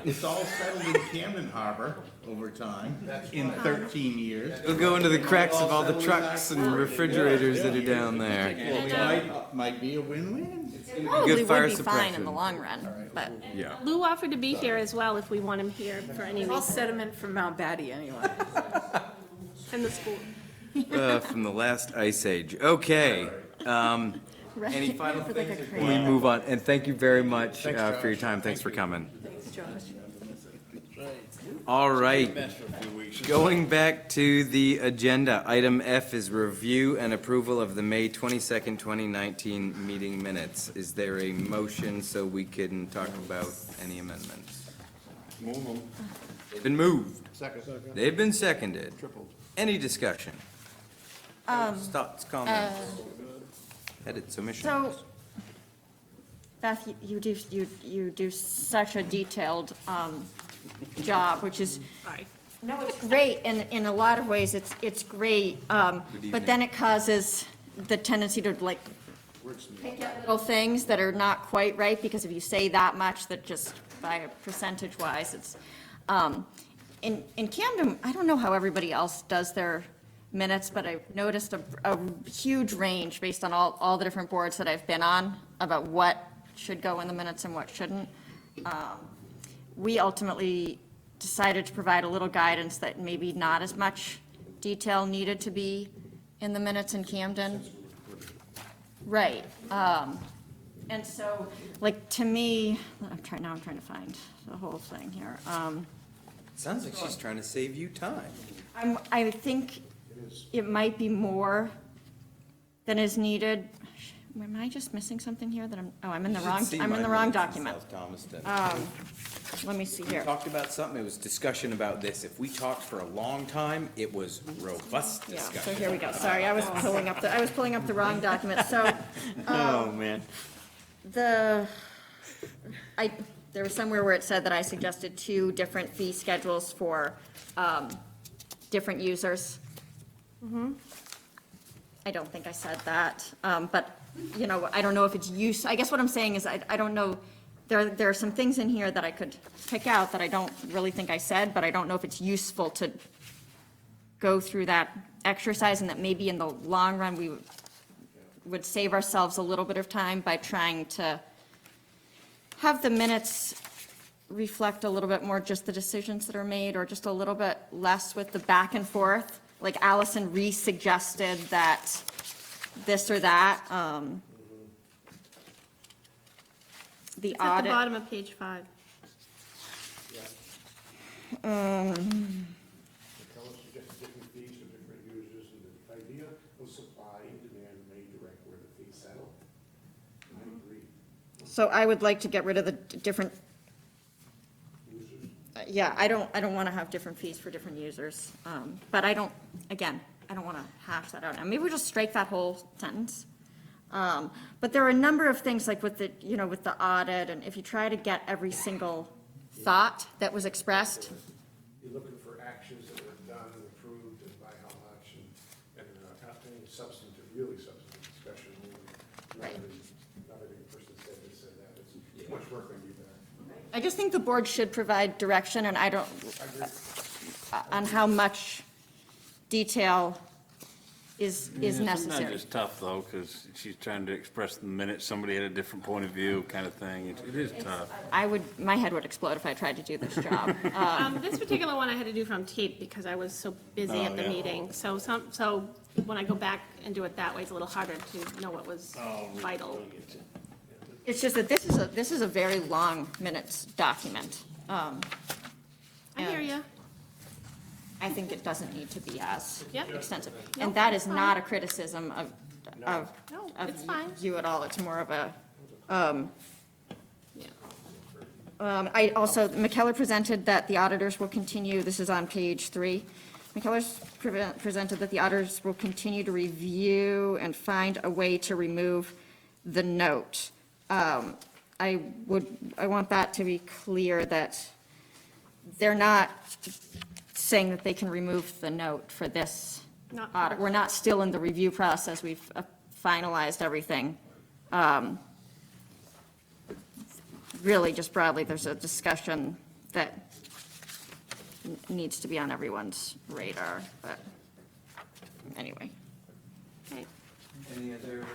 It's all settled in Camden Harbor over time, in 13 years. It'll go into the cracks of all the trucks and refrigerators that are down there. Might be a win-win. Probably fire would be fine in suppression. the long run, but. Yeah. Lou offered to be here as well if we want him here for any All reason, sediment from Mount Batty anyway. in the school. From the last ice age. Okay. Any final For like a things? crazy- We move on, and thank you very much for your time. Thanks for coming. All right. Going back to the agenda, item F is review and approval of the May 22nd, 2019 meeting minutes. Is there a motion so we can talk about any amendments? Move them. They've been moved. Second. They've been seconded. Tripled. Any discussion? Thoughts, comments? Headed submissions. So, Beth, you do such a detailed job, which is, Sorry. no, it's great, and in a lot of ways, it's great, but then it causes the tendency to like pick at little things that are not quite right, because if you say that much, that just by a percentage-wise, it's, in Camden, I don't know how everybody else does their minutes, but I've noticed a huge range based on all the different boards that I've been on about what should go in the minutes and what shouldn't. We ultimately decided to provide a little guidance that maybe not as much detail needed to be in the minutes in Camden. Right. And so, like, to me, I'm trying to find the whole thing here. Sounds like she's trying to save you time. I think it might be more than is needed. Am I just missing something here that I'm in the wrong document. Let me see here. Talked about something, it was discussion about this. If we talked for a long time, it was robust Yeah, so discussion. here we go. Sorry, I was pulling up the wrong document. So, Oh, man. there was somewhere where it said that I suggested 2 different fee schedules for, different users. I don't think I said that, but, I don't know if it's I guess what I'm saying is I don't know, there are some things in here that I could pick out that I don't really think I said, but I don't know if it's useful to go through that exercise, and that maybe in the long run, we would save ourselves a little bit of time by trying to have the minutes reflect a little bit more just the decisions that are made, or just a little bit less with the back and forth. Like Allison re-suggested that this or that, the It's at the audit. bottom of page 5. Tell us you get different fees for different users, and the idea of supply and demand may direct where the fees settle. I agree. So I would like to get rid of the different, yeah, I don't want to have different fees for different users. But I don't want to hash that out. Now, maybe we'll just strike that whole sentence. But there are a number of things, like with the, with the audit, and if you try to get every single thought that was expressed. You're looking for actions that were done and approved and by how much, and any substantive, really substantive discussion. Right. Not every person said this, said that. It's too much work on you there. I just think the board should provide direction, and I don't, on how much detail is Sometimes necessary. it's tough, though, because she's trying to express the minute, somebody had a different point of view kind of thing. It is tough. My head would explode if I tried to do this job. This particular one I had to do from tape because I was so busy at the yeah. meeting. So when I go back and do it that way, it's a little harder to know what was vital. It's just that this is a very long minutes document. I hear you. I think it doesn't need to be as Yep. extensive. No, And that is it's fine. not a criticism of No, it's fine. you at all. It's more of a, Yeah. I also, McKellar presented that the auditors will continue, this is on page 3. McKellar's presented that the auditors will continue to review and find a way to remove the note. I want that to be clear, that they're not saying that they can remove the note for this Not audit. for- We're not still in the review process. We've finalized everything. Really, just broadly, there's a discussion that needs to be on everyone's radar, but anyway. Okay. Any other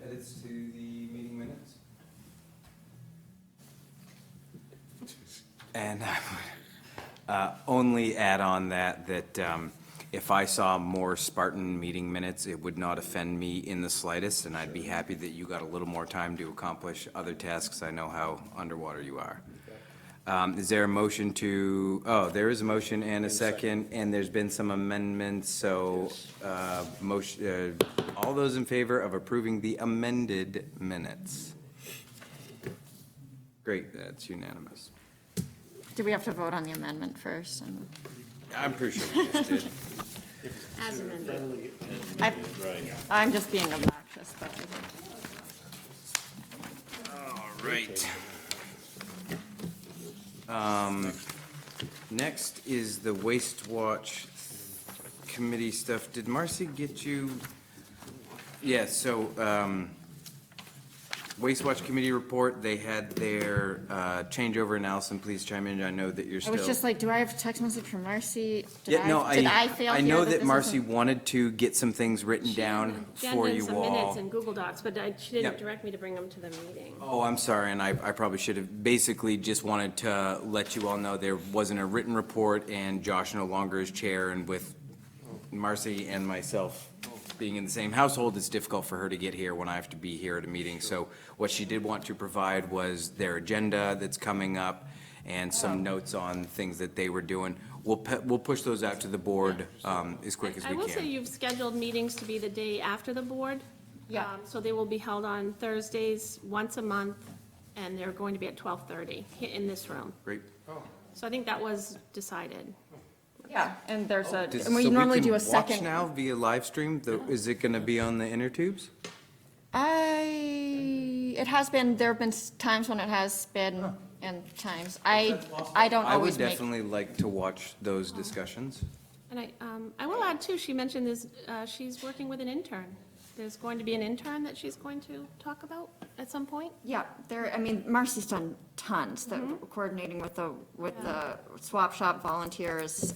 edits to the meeting minutes? And I would only add on that if I saw more Spartan meeting minutes, it would not offend me in the slightest, and I'd be happy that you got a little more time to accomplish other tasks. I know how underwater you are. Is there a motion there is a motion and a second, and there's been some amendments, so all those in favor of approving the amended minutes? Great, that's unanimous. Do we have to vote on the amendment first? I'm pretty sure we just did. As amended. I'm just being obnoxious, but All right. Next is the Waste Watch Committee stuff. Did Marcy get you? Yeah, so Waste Watch Committee report, they had their changeover, and Allison, please chime in, I know that you're I still. was just like, do I have a text message from Marcy? Yeah, no, Did I fail I here know that that this Marcy isn't- wanted to get some things written down for you Some minutes all. in Google Docs, but she didn't Yep. direct me to bring them to the meeting. Oh, I'm sorry, and I probably should have, basically just wanted to let you all know there wasn't a written report, and Josh no longer is chair, and with Marcy and myself being in the same household, it's difficult for her to get here when I have to be here at a meeting. So what she did want to provide was their agenda that's coming up and some notes on things that they were doing. We'll push those out to the board as quick as I we will say can. you've scheduled meetings to be the day after the board. Yeah. So they will be held on Thursdays, once a month, and they're going to be at 12:30 in this room. Great. So I think that was decided. Yeah, and there's a, Does- and we so normally can do a watch second. now via live stream? Is it going to be on the inner tubes? It has been, there have been times when it has been, and times, I don't I would always make. definitely like to watch those discussions. And I will add too, she mentioned this, she's working with an intern. There's going to be an intern that she's going to talk about at some point. Yeah, I mean, Marcy's done tons, that coordinating with the swap shop volunteers,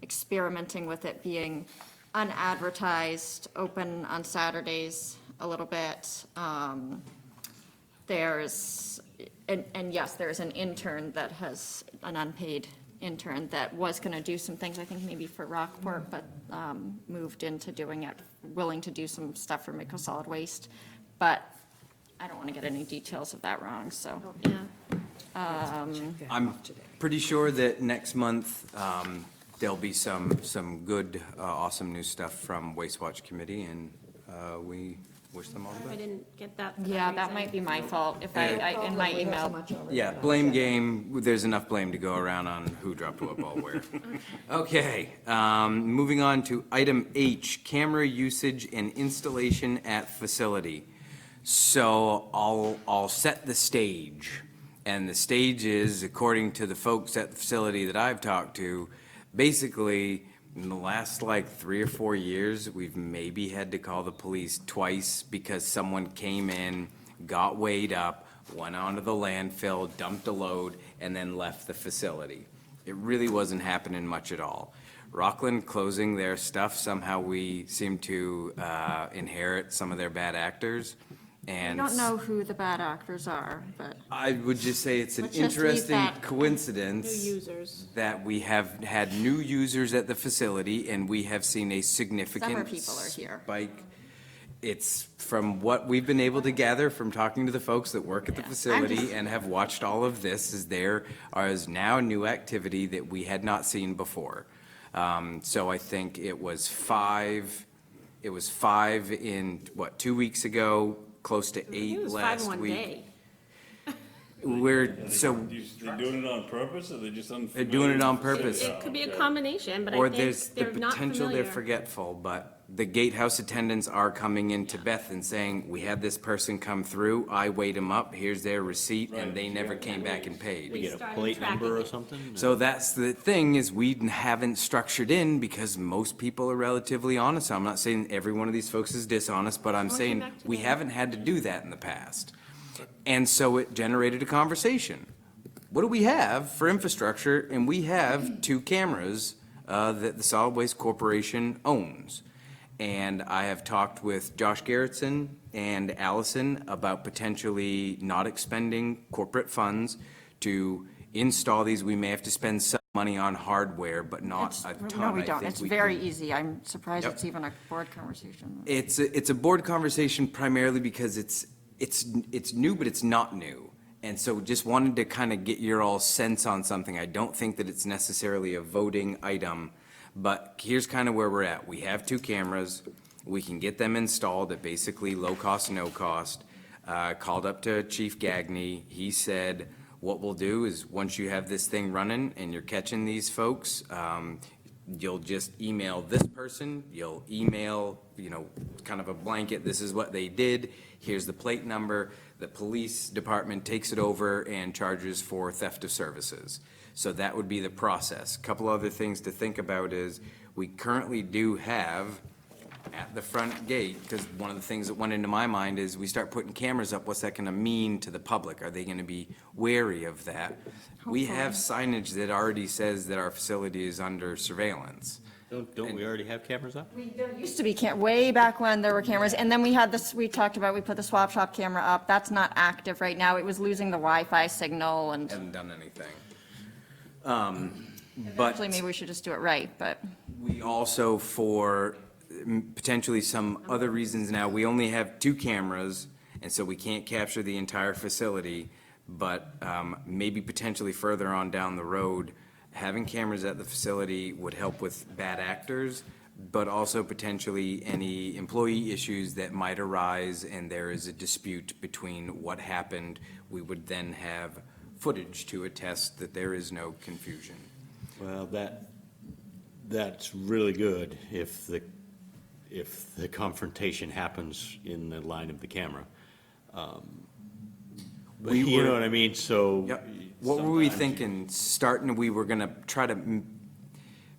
experimenting with it being unadvertised, open on Saturdays a little bit. There's, and yes, there's an intern that has, an unpaid intern that was gonna do some things, I think maybe for Rockport, but, moved into doing it, willing to do some stuff for Midco Solid Waste. But I don't wanna get any details of that wrong, so. Yeah. I'm pretty sure that next month, there'll be some good, awesome new stuff from Waste Watch Committee, and we wish them all the I best. didn't get that. for Yeah, that reason. might be my fault, if I, in my email. Yeah, blame game, there's enough blame to go around on who dropped what ball where. Okay, moving on to item H, camera usage and installation at facility. So I'll set the stage. And the stage is, according to the folks at the facility that I've talked to, basically, in the last like 3 or 4 years, we've maybe had to call the police twice because someone came in, got weighed up, went onto the landfill, dumped a load, and then left the facility. It really wasn't happening much at all. Rockland closing their stuff, somehow we seem to inherit some of their bad actors. I And don't know who the bad actors are, but. I would just say it's an Let's just leave interesting that. coincidence. New users. That we have had new users at the facility, and we have seen a significant Summer people are here. spike. It's from what we've been able to gather from talking to the folks that work at the Yeah. facility and have watched all of this, is there is now new activity that we had not seen before. So I think it was five in, 2 weeks ago, close to It 8 was 5 last in one week. day. They're doing it on purpose, or they're just unfamiliar? They're doing it on purpose. It could be a combination, but I Or think there's the they're not potential they're familiar. forgetful, but the gatehouse attendants are coming into Beth and saying, we had this person come through, I weighed them up, here's their receipt, and they never came back and paid. We Get a started plate number tracking or it. something? So that's the thing, is we haven't structured in, because most people are relatively honest. I'm not saying every one of these folks is dishonest, but I'm Someone came saying back we today. haven't had to do that in the past. And so it generated a conversation. What do we have for infrastructure? And we have 2 cameras that the Solid Waste Corporation owns. And I have talked with Josh Garrettson and Allison about potentially not expending corporate funds to install these. We may have to spend some money on hardware, but not a ton. No, we I don't. think It's we very can- easy. I'm surprised Yep. it's even a board conversation. It's a board conversation primarily because it's new, but it's not new. And so just wanted to kind of get your all sense on something. I don't think that it's necessarily a voting item, but here's kind of where we're at. We have 2 cameras. We can get them installed at basically low cost, no cost. Called up to Chief Gagney. He said, what we'll do is, once you have this thing running and you're catching these folks, you'll just email this person, you'll email, kind of a blanket, this is what they did, here's the plate number. The police department takes it over and charges for theft of services. So that would be the process. Couple other things to think about is, we currently do have at the front gate, because one of the things that went into my mind is we start putting cameras up, what's that gonna mean to the public? Are they gonna be wary of that? We have signage that already says that our facility is under surveillance. Don't we already have cameras up? There used to be way back when there were cameras, and then we had this, we talked about, we put the swap shop camera up. That's not active right now. It was losing the Wi-Fi signal, and Haven't done anything. But actually, maybe we should just do it right, but. we also, for potentially some other reasons now, we only have 2 cameras, and so we can't capture the entire facility, but maybe potentially further on down the road, having cameras at the facility would help with bad actors, but also potentially any employee issues that might arise and there is a dispute between what happened. We would then have footage to attest that there is no confusion. Well, that's really good if the confrontation happens in the line of the camera. But We you were- know what I mean, so. Yep. What were we sometimes you- thinking? Starting, we were gonna try to,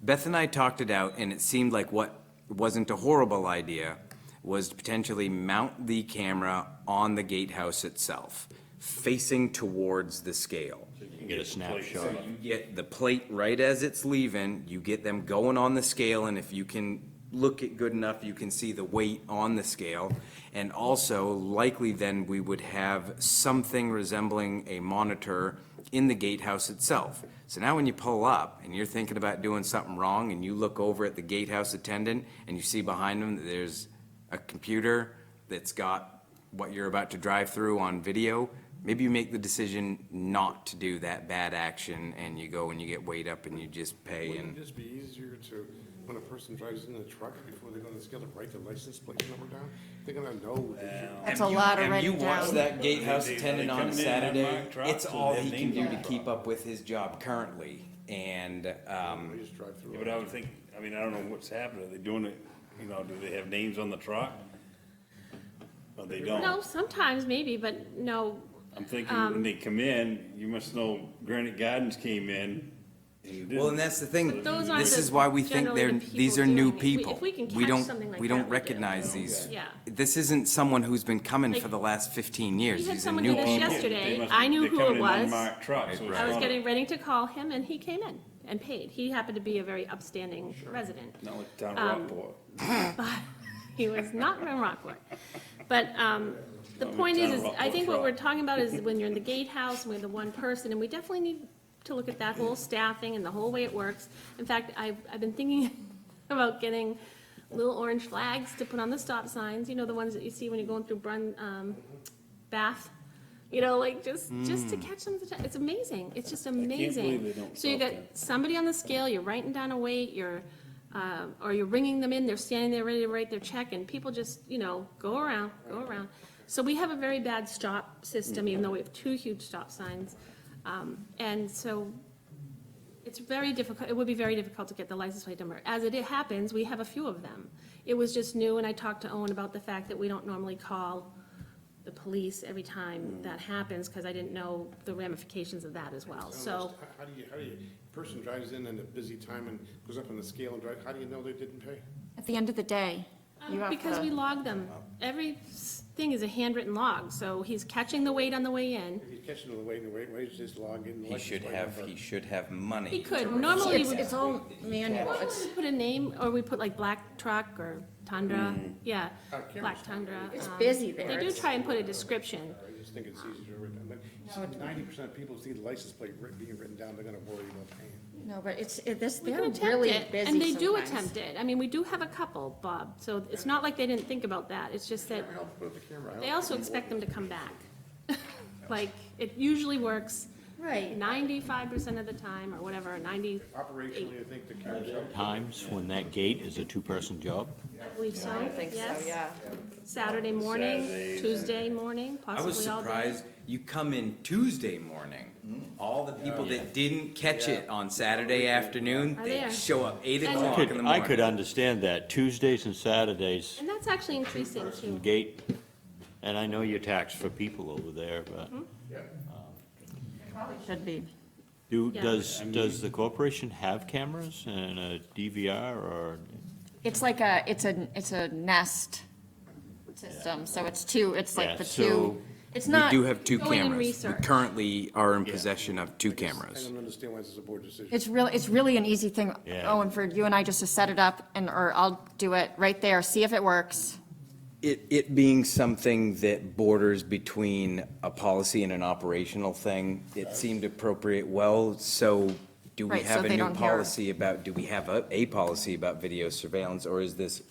Beth and I talked it out, and it seemed like what wasn't a horrible idea was to potentially mount the camera on the gatehouse itself, facing towards the scale. You can get a snapshot. You get the plate right as it's leaving, you get them going on the scale, and if you can look it good enough, you can see the weight on the scale. And also, likely then, we would have something resembling a monitor in the gatehouse itself. So now when you pull up and you're thinking about doing something wrong and you look over at the gatehouse attendant and you see behind them that there's a computer that's got what you're about to drive through on video, maybe you make the decision not to do that bad action and you go and you get weighed up and you just pay Wouldn't and. it just be easier to, when a person drives in a truck, before they go on the scale, to write the license plate number down? They're gonna know. That's a lot of Have writing you watched down. that gatehouse They attendant come on in Saturday? unmarked trucks It's with all their he can names do on to it. keep up with his job currently, and, They just drive through. Yeah, but I would think, I mean, I don't know what's happening. Are they doing it, you know, do they have names on the truck? Or they don't? No, sometimes maybe, but no, I'm thinking when they come in, you must know Granite Gardens came in and you didn't. well, and that's the thing. those aren't This the- is why we think generally they're, the these people are new doing it. If we- people. if we can We catch don't, something like we that, don't we do. recognize these. Yeah. This isn't someone who's been coming Like, for the last 15 years. we had These are someone new do this people. yesterday. They must- I knew they're who coming it in was. unmarked trucks, so it's I was not- getting ready to call him, and he came in and paid. He happened to be a very upstanding resident. Not like town of Rockport. He was not from Rockport. But the point is I think what we're talking about is when you're in the gatehouse, and we're the one person, and we definitely need to look at that whole staffing and the whole way it works. In fact, I've been thinking about getting little orange flags to put on the stop signs, you know, the ones that you see when you're going through Bath. You know, like just to catch them. It's amazing. It's just amazing. believe they don't So you stop got there. somebody on the scale, you're writing down a weight, or you're ringing them in, they're standing there ready to write their check, and people just, you know, go around. So we have a very bad stop system, even though we have 2 huge stop signs. And so it's very difficult, it would be very difficult to get the license plate number. As it happens, we have a few of them. It was just new, and I talked to Owen about the fact that we don't normally call the police every time that happens, because I didn't know the ramifications of that as well, so. How do you, person drives in a busy time and goes up on the scale and drive, how do you know they didn't pay? At the end of the day, you have Because we to, log them. Every thing is a handwritten log, so he's catching the weight on the way in. If he's catching the weight, just log in. the He license should plate have, number. he should have money. He could, normally we would. it's all manual. It's, We put a name, or we put like black truck or Tundra, yeah, black Tundra. It's um, busy there. They do try and put a description. I just think it's easier to write down, but 90% of people see the license plate being written down, they're gonna worry about paying. no, but We they're can attempt really it, busy and they do sometimes. attempt it. I mean, we do have a couple, Bob, so it's not like they didn't think about that. It's just that Help put up the camera. they also expect them to come back. Like, it usually works Right. 95% of the time, or whatever, 90, Operationally, I think the camera's help. Times when that gate is a 2-person job. I believe so, I think so, yes. yeah. Saturday morning, Saturdays, Tuesday morning, I was possibly all day. surprised, you come in Tuesday morning, all the people that didn't catch it on Saturday afternoon, Are they there. show up 8 And- o'clock in the I morning. could understand that, Tuesdays and Saturdays, And that's actually increasing the too. gate, and I know you're taxed for people over there, but Should be. Yeah. does the corporation have cameras and a DVR, or It's like it's a nest system, so it's like Yeah, the so two, it's We not, do have 2 Go in and cameras. We research. currently are in Yeah. possession of 2 I cameras. don't understand why this is a board decision. it's really an easy thing, Yeah. Owen, for you and I just to set it up or I'll do it right there, see if it works. It being something that borders between a policy and an operational thing, it seemed appropriate. Well, so do we Right, so have a they new don't hear- policy about, do we have a policy about video surveillance, or is this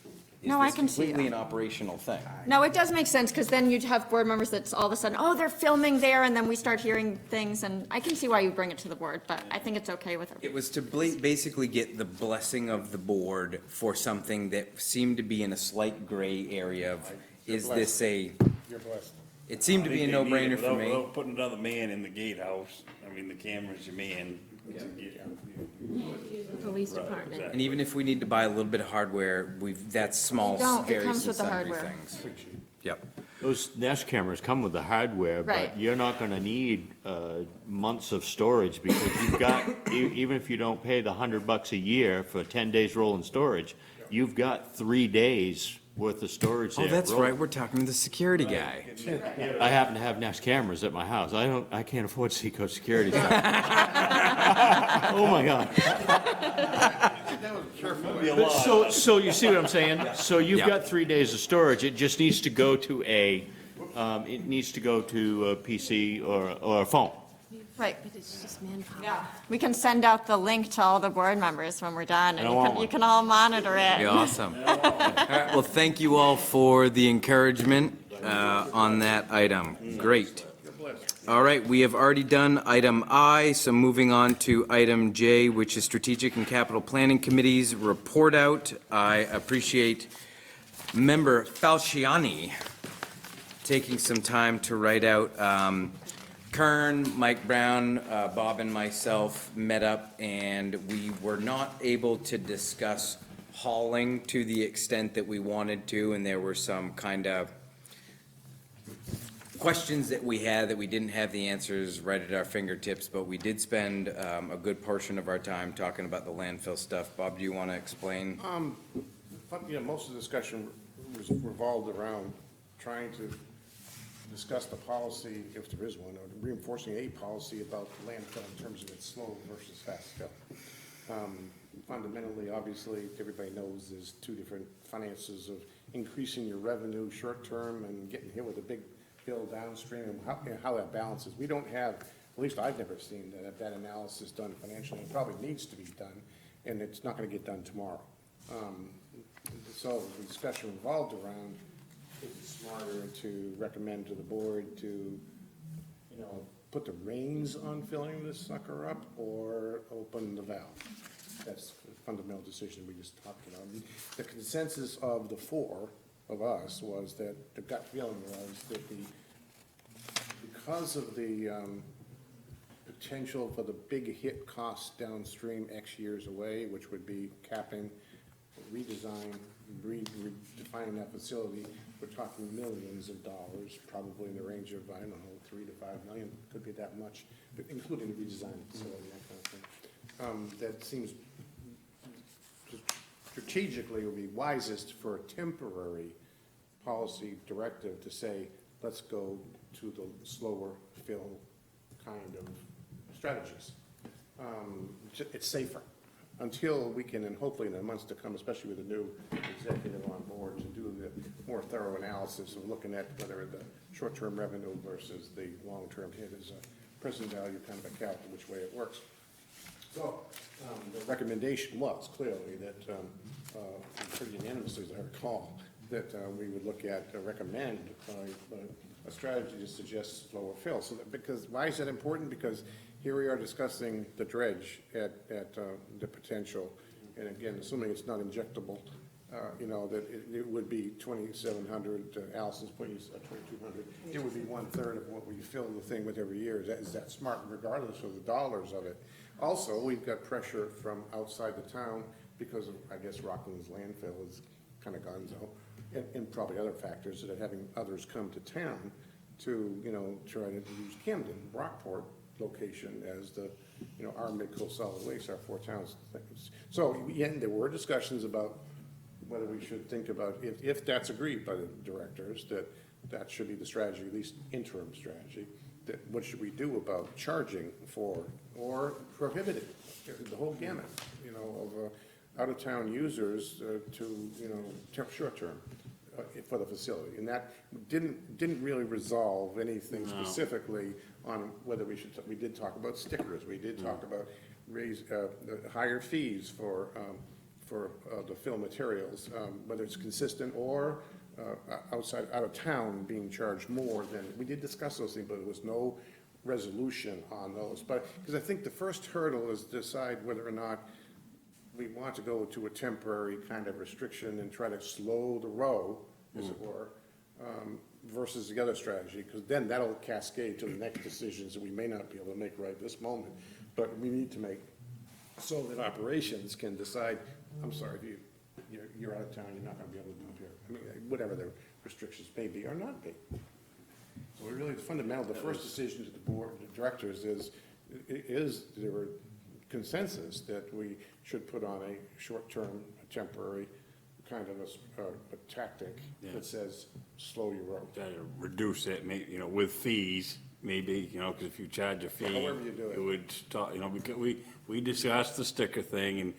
No, I can see completely it. an operational thing? No, it does make sense, because then you'd have board members that's all of a sudden, oh, they're filming there, and then we start hearing things, and I can see why you bring it to the board, but I think it's okay with it. It was to basically get the blessing of the board for something that seemed to be in a slight gray area of, is this a, You're blessed. it seemed to be a I think they need no-brainer it for me. without putting another man in the gatehouse. I mean, the camera's your man. Police Right, department. exactly. And even if we need to buy a little bit of hardware, that's small, don't. It very comes with the sundry hardware. things. Yep. Those Nest cameras come with the hardware, Right. but you're not gonna need, months of storage, because you've got, even if you don't pay the $100 a year for 10 days rolling storage, you've got 3 days worth of storage Oh, there. that's rolling. right, we're talking to the security guy. I happen to have Nest cameras at my house. I can't afford Seacoast Security. Oh, my God. But so you see what I'm saying? So you've Yeah. got 3 days of storage. It just needs to go to a PC or a phone. Right. But it's just manpower. We can send out the link to all the board members when we're done, and I want you one. can all monitor it. Yeah, awesome. All right, well, thank you all for the encouragement on that item. Great. All right, we have already done item I, so moving on to item J, which is Strategic and Capital Planning Committee's report out. I appreciate Member Falciani taking some time to write out. Kern, Mike Brown, Bob and myself met up, and we were not able to discuss hauling to the extent that we wanted to, and there were some kind of questions that we had that we didn't have the answers right at our fingertips, but we did spend a good portion of our time talking about the landfill stuff. Bob, do you want to explain? Most of the discussion was revolved around trying to discuss the policy, if there is one, or reinforcing a policy about landfill in terms of its slow versus fast fill. Fundamentally, obviously, everybody knows there's 2 different finances of increasing your revenue short-term and getting hit with a big bill downstream, and how that balances. We don't have, at least I've never seen that analysis done financially. It probably needs to be done, and it's not gonna get done tomorrow. So the discussion revolved around, is it smarter to recommend to the board to, put the reins on filling this sucker up or open the valve? That's the fundamental decision we just talked about. The consensus of the 4 of us was that, the gut feeling was that because of the potential for the big hit costs downstream X years away, which would be capping, redesign, redefining that facility, we're talking millions of dollars, probably in the range of, I don't know, 3 to 5 million, could be that much, but including the redesign of the facility, that kind of thing. That seems strategically would be wisest for a temporary policy directive to say, let's go to the slower fill kind of strategies. It's safer until we can, and hopefully in the months to come, especially with the new executive on board, to do the more thorough analysis of looking at whether the short-term revenue versus the long-term hit is a present value kind of a calc, which way it works. So, the recommendation was clearly that, pretty unanimously, as I recall, that we would look at, recommend a strategy to suggest slower fill. So that, because, why is that important? Because here we are discussing the dredge at the potential, and again, assuming it's not injectable, that it would be 2,700, Allison's putting 2,200. It would be 1/3 of what we fill the thing with every year. Is that smart, regardless of the dollars of it? Also, we've got pressure from outside the town because of, I guess, Rockland's landfill is kind of gonzo, and probably other factors that are having others come to town to, try to use Camden, Rockport location as the, our Midco solid waste, our 4 towns things. So, yeah, there were discussions about whether we should think about, if that's agreed by the directors, that should be the strategy, at least interim strategy, that what should we do about charging for, or prohibiting, the whole gamut, you know, of out-of-town users to, you know, short-term for the facility. And that didn't really resolve anything specifically on whether we did talk about stickers, we did talk about higher fees for the fill materials, whether it's consistent or out of town being charged more than, we did discuss those things, but there was no resolution on those. But, because I think the first hurdle is decide whether or not we want to go to a temporary kind of restriction and try to slow the row, as it were, versus the other strategy, because then that'll cascade to the next decisions that we may not be able to make right this moment. But we need to make so that operations can decide, I'm sorry, if you're out of town, you're not gonna be able to dump here. I mean, whatever the restrictions may be or not be. So we really, fundamental, the first decision to the board, the directors is there were consensus that we should put on a short-term, temporary kind of a tactic that says, slow your roll. Reduce it, you know, with fees, maybe, you know, because if you charge a fee. However you do it. It would start, you know, because we discussed the sticker thing, and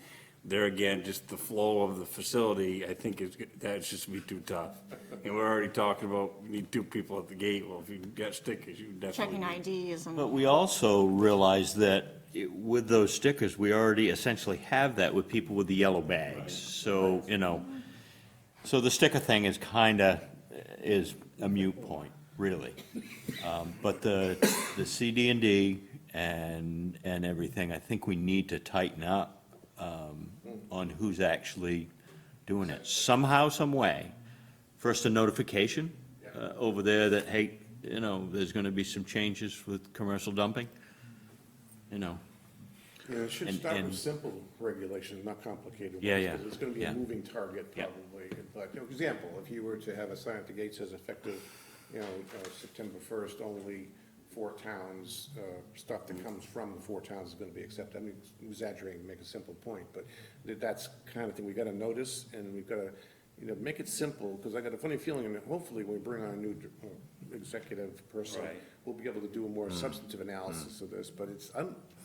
there again, just the flow of the facility, I think that's just be too tough. And we're already talking about, we need 2 people at the gate. Well, if you got stickers, you definitely. Checking IDs and. But we also realize that with those stickers, we already essentially have that with people with the yellow bags. So, you know, so the sticker thing is is a moot point, really. But the CD&D and everything, I think we need to tighten up on who's actually doing it. Somehow, some way. First, a notification over there that, hey, you know, there's gonna be some changes with commercial dumping, you know. Yeah, it should And- start with and- simple regulations, not complicated ones. Yeah, yeah, Because it's gonna be yeah. a moving target Yeah. probably. But, for example, if you were to have a sign at the gate says effective, you know, September 1st, only 4 towns, stuff that comes from the 4 towns is gonna be accepted. I mean, exaggerating, make a simple point, but that's kind of thing we gotta notice, and we've gotta, you know, make it simple, because I got a funny feeling, and hopefully when we bring on a new executive person, Right. we'll be able to do a more substantive analysis of this, but it's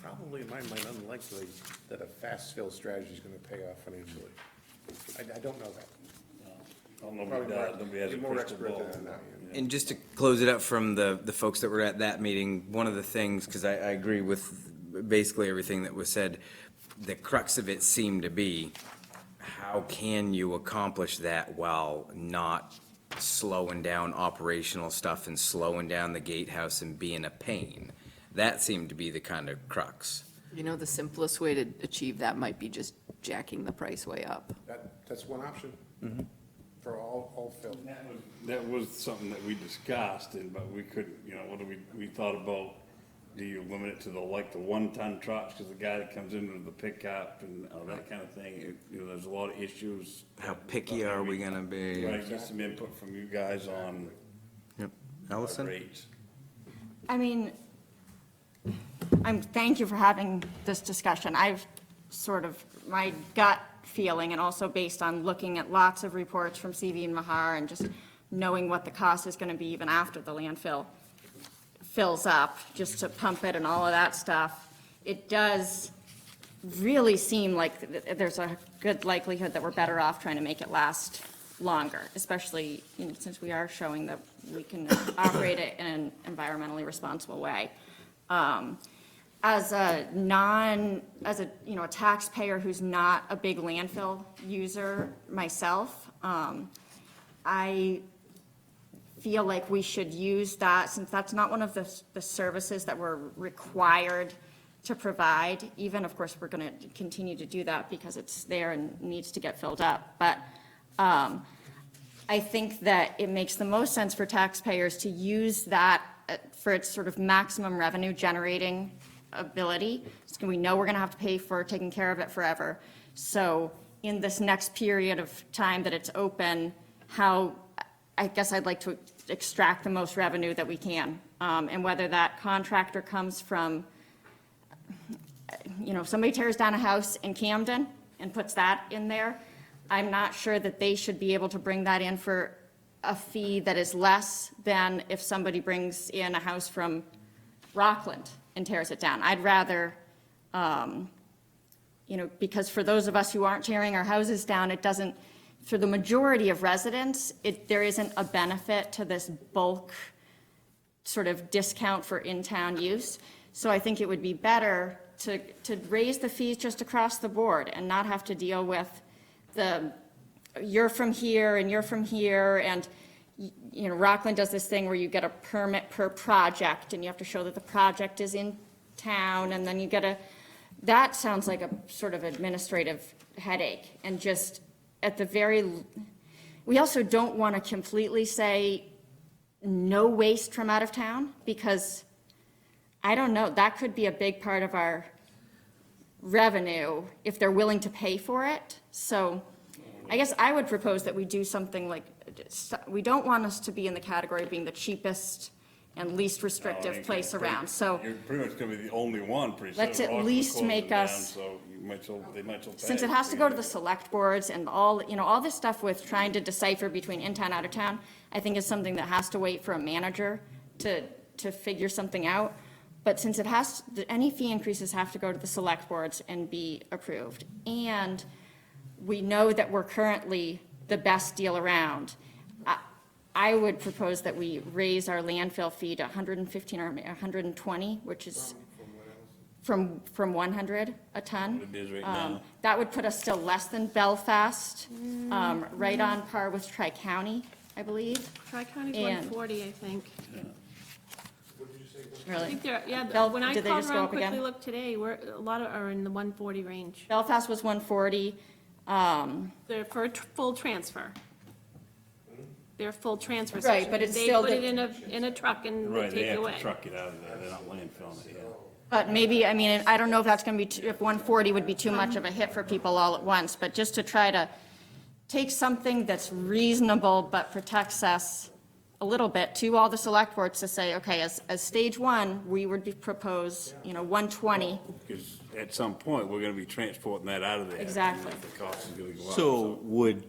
probably in my mind unlikely that a fast fill strategy is gonna pay off financially. I don't know that. Nobody does, nobody has a You're more crystal expert ball. than that. And just to close it up from the folks that were at that meeting, one of the things, because I agree with basically everything that was said, the crux of it seemed to be, how can you accomplish that while not slowing down operational stuff and slowing down the gatehouse and being a pain? That seemed to be the kind of crux. You know, the simplest way to achieve that might be just jacking the price way up. That's one option for all fill. That was something that we discussed, but we couldn't, you know, we thought about, do you limit it to the 1-ton trucks, because the guy that comes in with the pickup and that kind of thing, you know, there's a lot of issues. How picky are we gonna be? Right, get some input from you guys on Yep. Allison? rates. I mean, thank you for having this discussion. I've sort of, my gut feeling, and also based on looking at lots of reports from CV and Mahar and just knowing what the cost is gonna be even after the landfill fills up, just to pump it and all of that stuff, it does really seem like there's a good likelihood that we're better off trying to make it last longer, especially, you know, since we are showing that we can operate it in an environmentally responsible way. As a you know, a taxpayer who's not a big landfill user myself, I feel like we should use that, since that's not one of the services that we're required to provide. Even, of course, we're gonna continue to do that because it's there and needs to get filled up. But I think that it makes the most sense for taxpayers to use that for its sort of maximum revenue generating ability. So we know we're gonna have to pay for taking care of it forever. So in this next period of time that it's open, I guess I'd like to extract the most revenue that we can. And whether that contractor comes from, you know, somebody tears down a house in Camden and puts that in there, I'm not sure that they should be able to bring that in for a fee that is less than if somebody brings in a house from Rockland and tears it down. I'd rather, because for those of us who aren't tearing our houses down, it doesn't, for the majority of residents, there isn't a benefit to this bulk sort of discount for in-town use. So I think it would be better to raise the fees just across the board and not have to deal with you're from here and you're from here, and, Rockland does this thing where you get a permit per project, and you have to show that the project is in town, and then that sounds like a sort of administrative headache, and just we also don't want to completely say no waste from out of town, because I don't know, that could be a big part of our revenue if they're willing to pay for it. So I guess I would propose that we do something like, we don't want us to be in the category of being the cheapest and least restrictive place around, so You're pretty much gonna be the only one pretty soon. let's at Rockland's least closing make down, us- So they might as well pay. since it has to go to the select boards and all this stuff with trying to decipher between in-town, out-of-town, I think is something that has to wait for a manager to figure something out. But since any fee increases have to go to the select boards and be approved, and we know that we're currently the best deal around, I would propose that we raise our landfill fee to 115 or 120, which is from 100 a ton. What it is right now. That would put us still less than Belfast, right on par with Tri-County, I believe. Tri-County's And- 140, I think. I Really. think they're, yeah, Bel- when I did they called just go around up again? quickly, looked today, a lot are in the 140 range. Belfast was 140. They're for a full transfer. They're full transfer. Right, station. but it's still They put the- it in a truck and Right, would they take it have away. to truck it out of there, they're not landfilling it, yeah. But maybe, I don't know if that's going to be, if 140 would be too much of a hit for people all at once, but just to try to take something that's reasonable but protects us a little bit to all the select boards to say, okay, as stage one, we would propose, 120. Because at some point, we're gonna be transporting that out of there. Exactly. The cost is gonna go up. So would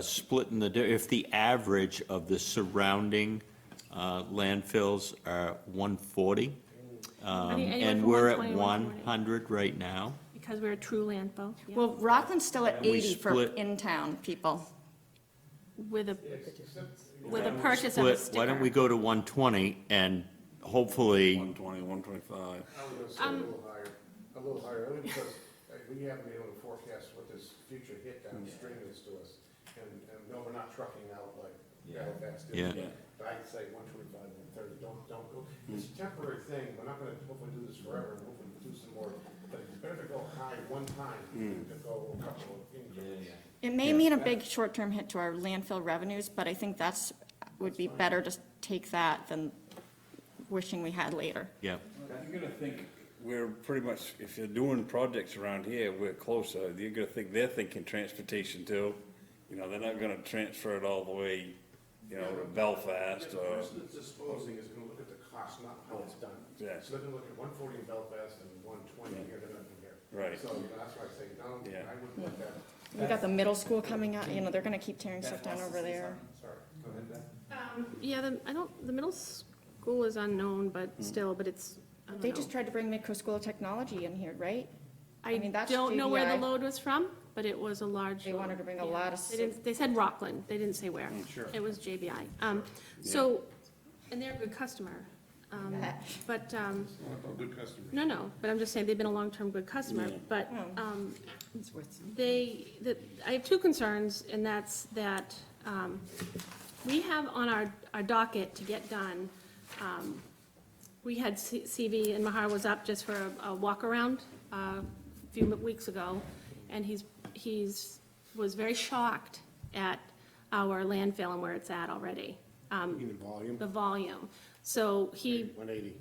splitting if the average of the surrounding landfills are 140, Anywhere and from we're at 120 to 100 right now, Because we're a true landfill, yeah. Well, Rockland's still at we 80 for split- in-town people. With a purchase of a split, why don't we sticker. go to 120 and hopefully, 120, 125. I was gonna say a little higher, only because we haven't been able to forecast what this future hit downstream is to us. And no, we're not trucking out like Belfast is. Yeah. But I'd say 125, 130, don't go. It's a temporary thing, we're not gonna hopefully do this forever, and hopefully do some more. But it's better to go high one time than to go a couple of increments. It may mean a big short-term hit to our landfill revenues, but I think would be better to take that than wishing we had later. yeah. You're gonna think, we're pretty much, if you're doing projects around here, we're closer, you're gonna think they're thinking transportation too. They're not gonna transfer it all the way, to Belfast The or, person that's disposing is gonna look at the cost, not how it's done. Yeah. So they're gonna look at 140 in Belfast and 120 here, they're not gonna here. Right. So that's why I say, don't, Yeah. I wouldn't let that, We got the middle school coming out, they're gonna keep tearing stuff down over there. sorry, go ahead, Beth. Yeah, the middle school is unknown, but still, but it's, I don't They know. just tried to bring Midco School of Technology in here, right? I mean, that's don't know where the JDI. load was from, but it was a large. They wanted to bring a Yeah. lot of They didn't, they said Rockland, they didn't say where. Sure. It was JBI. So, and they're a good customer. But, Good customer. no, but I'm just saying, they've been a long-term good customer. But I have two concerns, and that's that we have on our docket to get done, we had CV, and Mahar was up just for a walk-around a few weeks ago, and was very shocked at our landfill and where it's at already. In volume, The volume. So he, 180.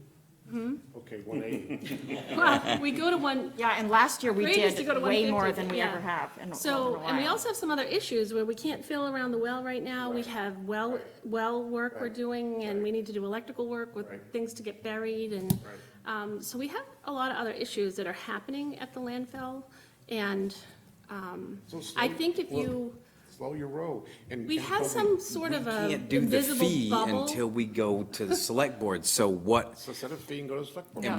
Okay, 180. well, we go to one, Yeah, and last year we Great is to go did to way more 150, than we yeah. ever have in a so, and we while. also have some other issues where we can't fill around the well right now. We have well work we're doing, and we need to do electrical work with things to get buried, and, so we have a lot of other issues that are happening at the landfill, and So slow- I think if well, you, Slow your roll. And we and have go- some sort of a Can't do the invisible fee bubble. until we go to the select board, so what, So set a fee and go to the select board. and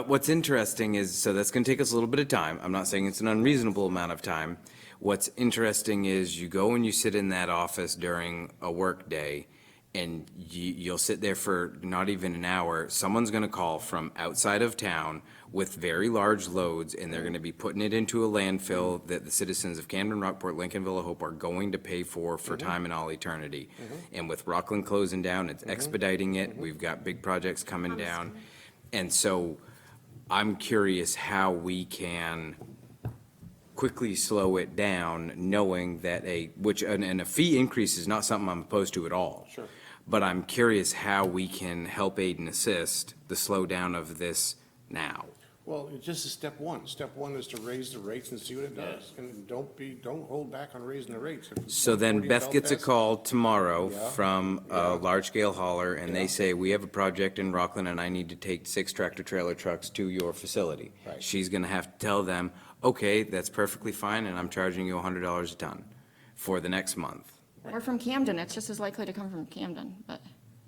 what's interesting is, so that's gonna take us a little bit of time, I'm not saying it's an unreasonable amount of time. What's interesting is you go and you sit in that office during a work day, and you'll sit there for not even an hour, someone's gonna call from outside of town with very large loads, and they're gonna be putting it into a landfill that the citizens of Camden, Rockport, Lincoln, Villa Hope are going to pay for time and all eternity. And with Rockland closing down, it's expediting it, we've got big projects coming down. And so I'm curious how we can quickly slow it down, knowing that and a fee increase is not something I'm opposed to at all. Sure. But I'm curious how we can help aid and assist the slowdown of this now. Well, it's just a step one. Step one is to raise the rates and see what it does. And don't hold back on raising the rates. If it's So then 140 Beth gets a Belfast- call tomorrow Yeah. from a large-scale hauler, and they Yeah. say, we have a project in Rockland, and I need to take 6 tractor-trailer trucks to your facility. Right. She's gonna have to tell them, okay, that's perfectly fine, and I'm charging you $100 a ton for the next month. Or from Camden, it's just as likely to come from Camden, but.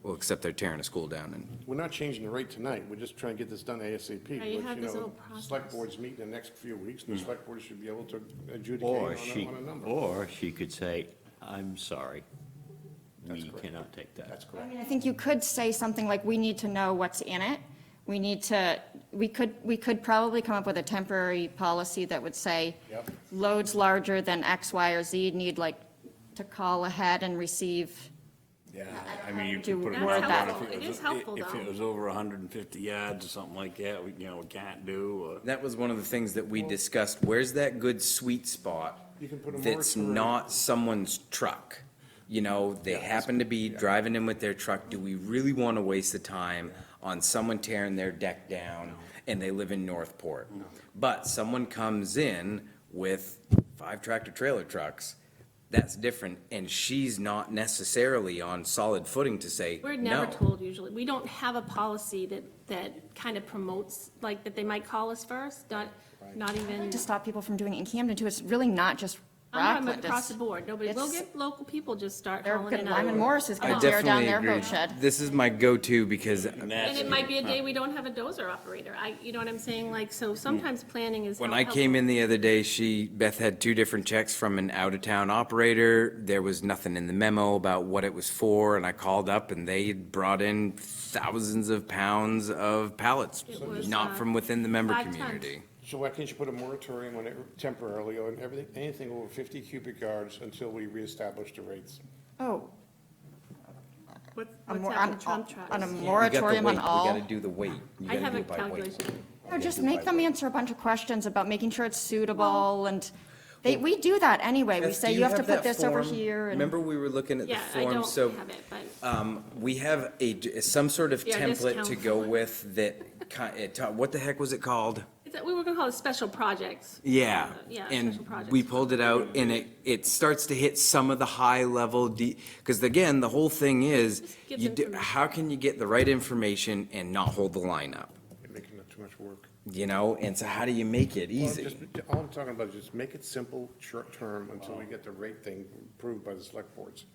Well, except they're tearing a school down, and We're not changing the rate tonight. We're just trying to get this done ASAP. Yeah, you which, have this know, little process. Select boards meet in the next few weeks, and the select board should be able to adjudicate Or she, on a number. or she could say, I'm sorry, we correct. cannot take that. That's I correct. mean, I think you could say something like, we need to know what's in it. We could probably come up with a temporary policy that would say, Yep. loads larger than X, Y, or Z need like to call ahead and receive. Yeah, I mean, you Do could put it more down of that. if It it is was, helpful, if it though. was over 150 yards or something like that, we can't do, or. that was one of the things that we discussed. Where's that good sweet spot You can put a that's moratorium. not someone's truck? You know, they happen to be driving in with their truck. Do we really want to waste the time on someone tearing their deck down and they live in Northport? But someone comes in with 5 tractor-trailer trucks, that's different, and she's not necessarily on solid footing to say, We're never no. told usually. We don't have a policy that kind of promotes, like, that they might call us first, not even. To stop people from doing it in Camden too, it's really not just I'm Rockland. across the board. Nobody, we'll it's- get local people just start They're calling it good, out. Lyman Morris is I gonna tear down definitely their agree. boat shed. This is my go-to because And it might be a day we don't have a dozer operator. You know what I'm saying? Like, so sometimes planning is. when I came in the other day, Beth had 2 different checks from an out-of-town operator. There was nothing in the memo about what it was for, and I called up and they had brought in thousands of pounds of pallets, It was, not from within the member 5 tons. community. So why can't you put a moratorium on it temporarily on everything, anything over 50 cubic yards until we reestablish the rates? Oh, What's a mor- happening to Trump trucks? on a We got the moratorium on weight. all. We gotta do the weight. You I gotta have do a it by weight. calculation. No, just make them answer a bunch of questions about making sure it's suitable, and we do that anyway. We Beth, say do you have to that put this over form? here, and Remember, we were looking at the Yeah, I form, so. don't have it, but We have some sort of Yeah, template to discount go form. with that, what the heck was it called? we were gonna call it special projects. Yeah. Yeah, And special projects. we pulled it out and it starts to hit some of the high level, because again, the whole thing is, gives information. how can you get the right information and not hold the line up? You're making it too much work. You know, and so how do you make it Well, easy? just- All I'm talking about is just make it simple, short term, until we get the rate thing approved by the select boards.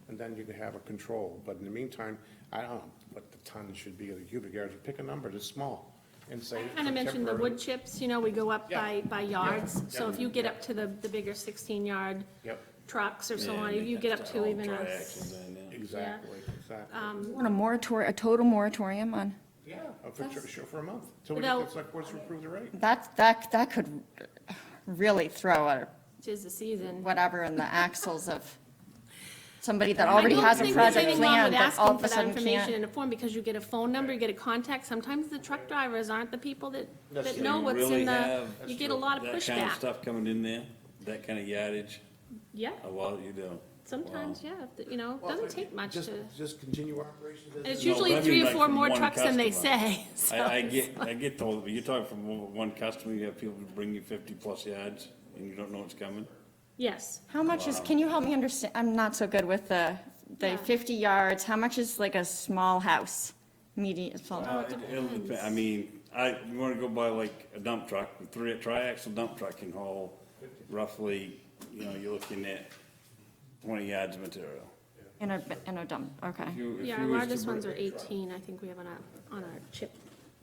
And then you can have a control. But in the meantime, I don't know what the ton should be, or the cubic yards. Pick a number that's small and say. I kind of mentioned the temporary. wood chips, you know, we go up Yeah. by yards. Yeah. So if you get up to the bigger 16-yard Yep, trucks or so Yeah, on, and you they get have up to to all even a, triaxles in there. exactly, exactly. want a moratorium, a total moratorium on, Yeah, for a month, till we Without- get the select boards to approve the rate. that could really throw a tis the season. whatever in the axles of somebody that I already don't has a think there's project anything wrong planned with that all asking of for a that sudden information can't. in a form, because you get a phone number, you get a contact. Sometimes the truck drivers aren't the people that That's know You what's really in the, have you get a lot of That kind of pushback. stuff coming in there, that kind of yardage, Yeah, a lot you do. sometimes, yeah, you know, it doesn't take much Just, to, just continue operations. and it's No, usually but I mean, 3 or like 4 from more one trucks than they customer. say. So I it's like- get told, but you're talking from one customer, you have people who bring you 50-plus yards, and you don't know what's coming? Yes, How much is, can you help me understand, I'm not so good with the Yeah. 50 yards, how much is like a small house? Medium, small, It'll depend, I mean, you wanna go by like a dump truck, a triaxle dump truck can haul roughly, you're looking at 20 yards of material. In a dump, okay. Yeah, our largest ones are 18, I think we have on our chip.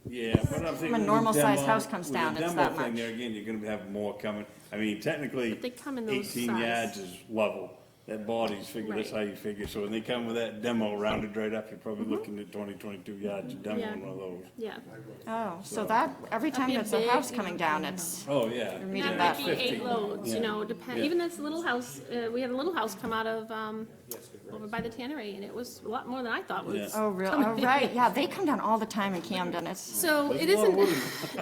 Yeah, but I'm thinking. When a with normal-sized demo- house comes down, with the it's demo that thing much. there, again, you're gonna have more coming. I mean, technically, But they come in those 18 size. yards is level. That body's figure, that's how Right. you figure. So when they come with that demo rounded right up, you're probably looking at 20, 22 yards of demo Yeah. on one of those. Yeah. Oh, so that, every time be a there's a big, house coming down, it's, Oh, yeah. You're meeting And that that might be 8 15. loads, Yeah. depend, Yeah. even this little house, we had a little house come out of, over by the tannery, and it was a lot more than I thought was. Yeah. oh, real, oh, right, yeah, they come down all the time in Camden, it's, So it isn't,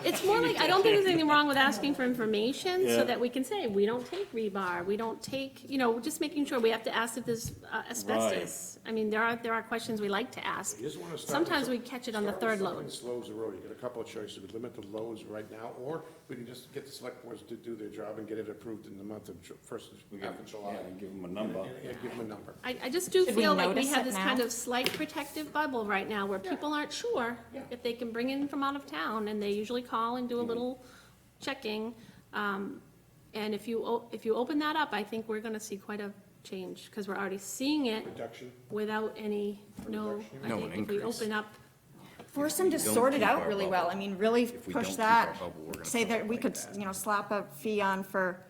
it's more like, I don't think there's anything wrong with asking for information, Yeah. so that we can say, we don't take rebar, we don't take, just making sure, we have to ask if there's asbestos. I mean, there are questions we like to ask. You just wanna start with Sometimes some- we catch it on the start third with something load. that slows the road. You get a couple of choices. We limit the loads right now, or we can just get the select boards to do their job and get it approved in the month of first, half of July. Yeah, and give them a number. Yeah, give them a number. I just do Should we feel like we notice have it this now? kind of slight protective bubble right now where people aren't sure if they can bring in from out of town, and they usually call and do a little checking. And if you open that up, I think we're gonna see quite a change, because we're already seeing it Reduction. without any, I No, think an if we increase. open up, force them to don't sort it keep out our really bubble. well, I mean, really If we push don't keep that. our bubble, we're gonna Say suffer that we like could, that. slap a fee on for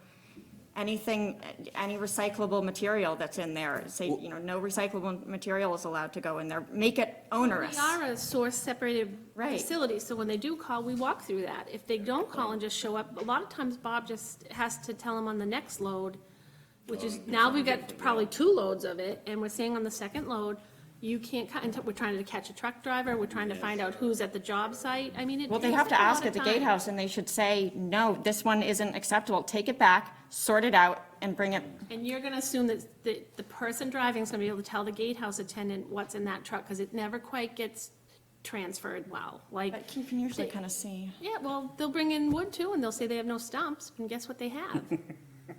anything, any recyclable material that's in there. Say, no recyclable material is allowed to go in there, make it onerous. we are a source-separated Right. facility, so when they do call, we walk through that. If they don't call and just show up, a lot of times Bob just has to tell them on the next load, which is, now we've got probably 2 loads of it, and we're saying on the second load, you can't cut, until we're trying to catch a truck driver, we're trying to find out who's at the job site, I mean, it Well, they takes have a to lot ask of at the time. gatehouse, and they should say, no, this one isn't acceptable, take it back, sort it out, and bring it. And you're gonna assume that the person driving is gonna be able to tell the gatehouse attendant what's in that truck, because it never quite gets transferred well, like. But you can usually kind of see. Yeah, well, they'll bring in wood too, and they'll say they have no stumps, and guess what they have?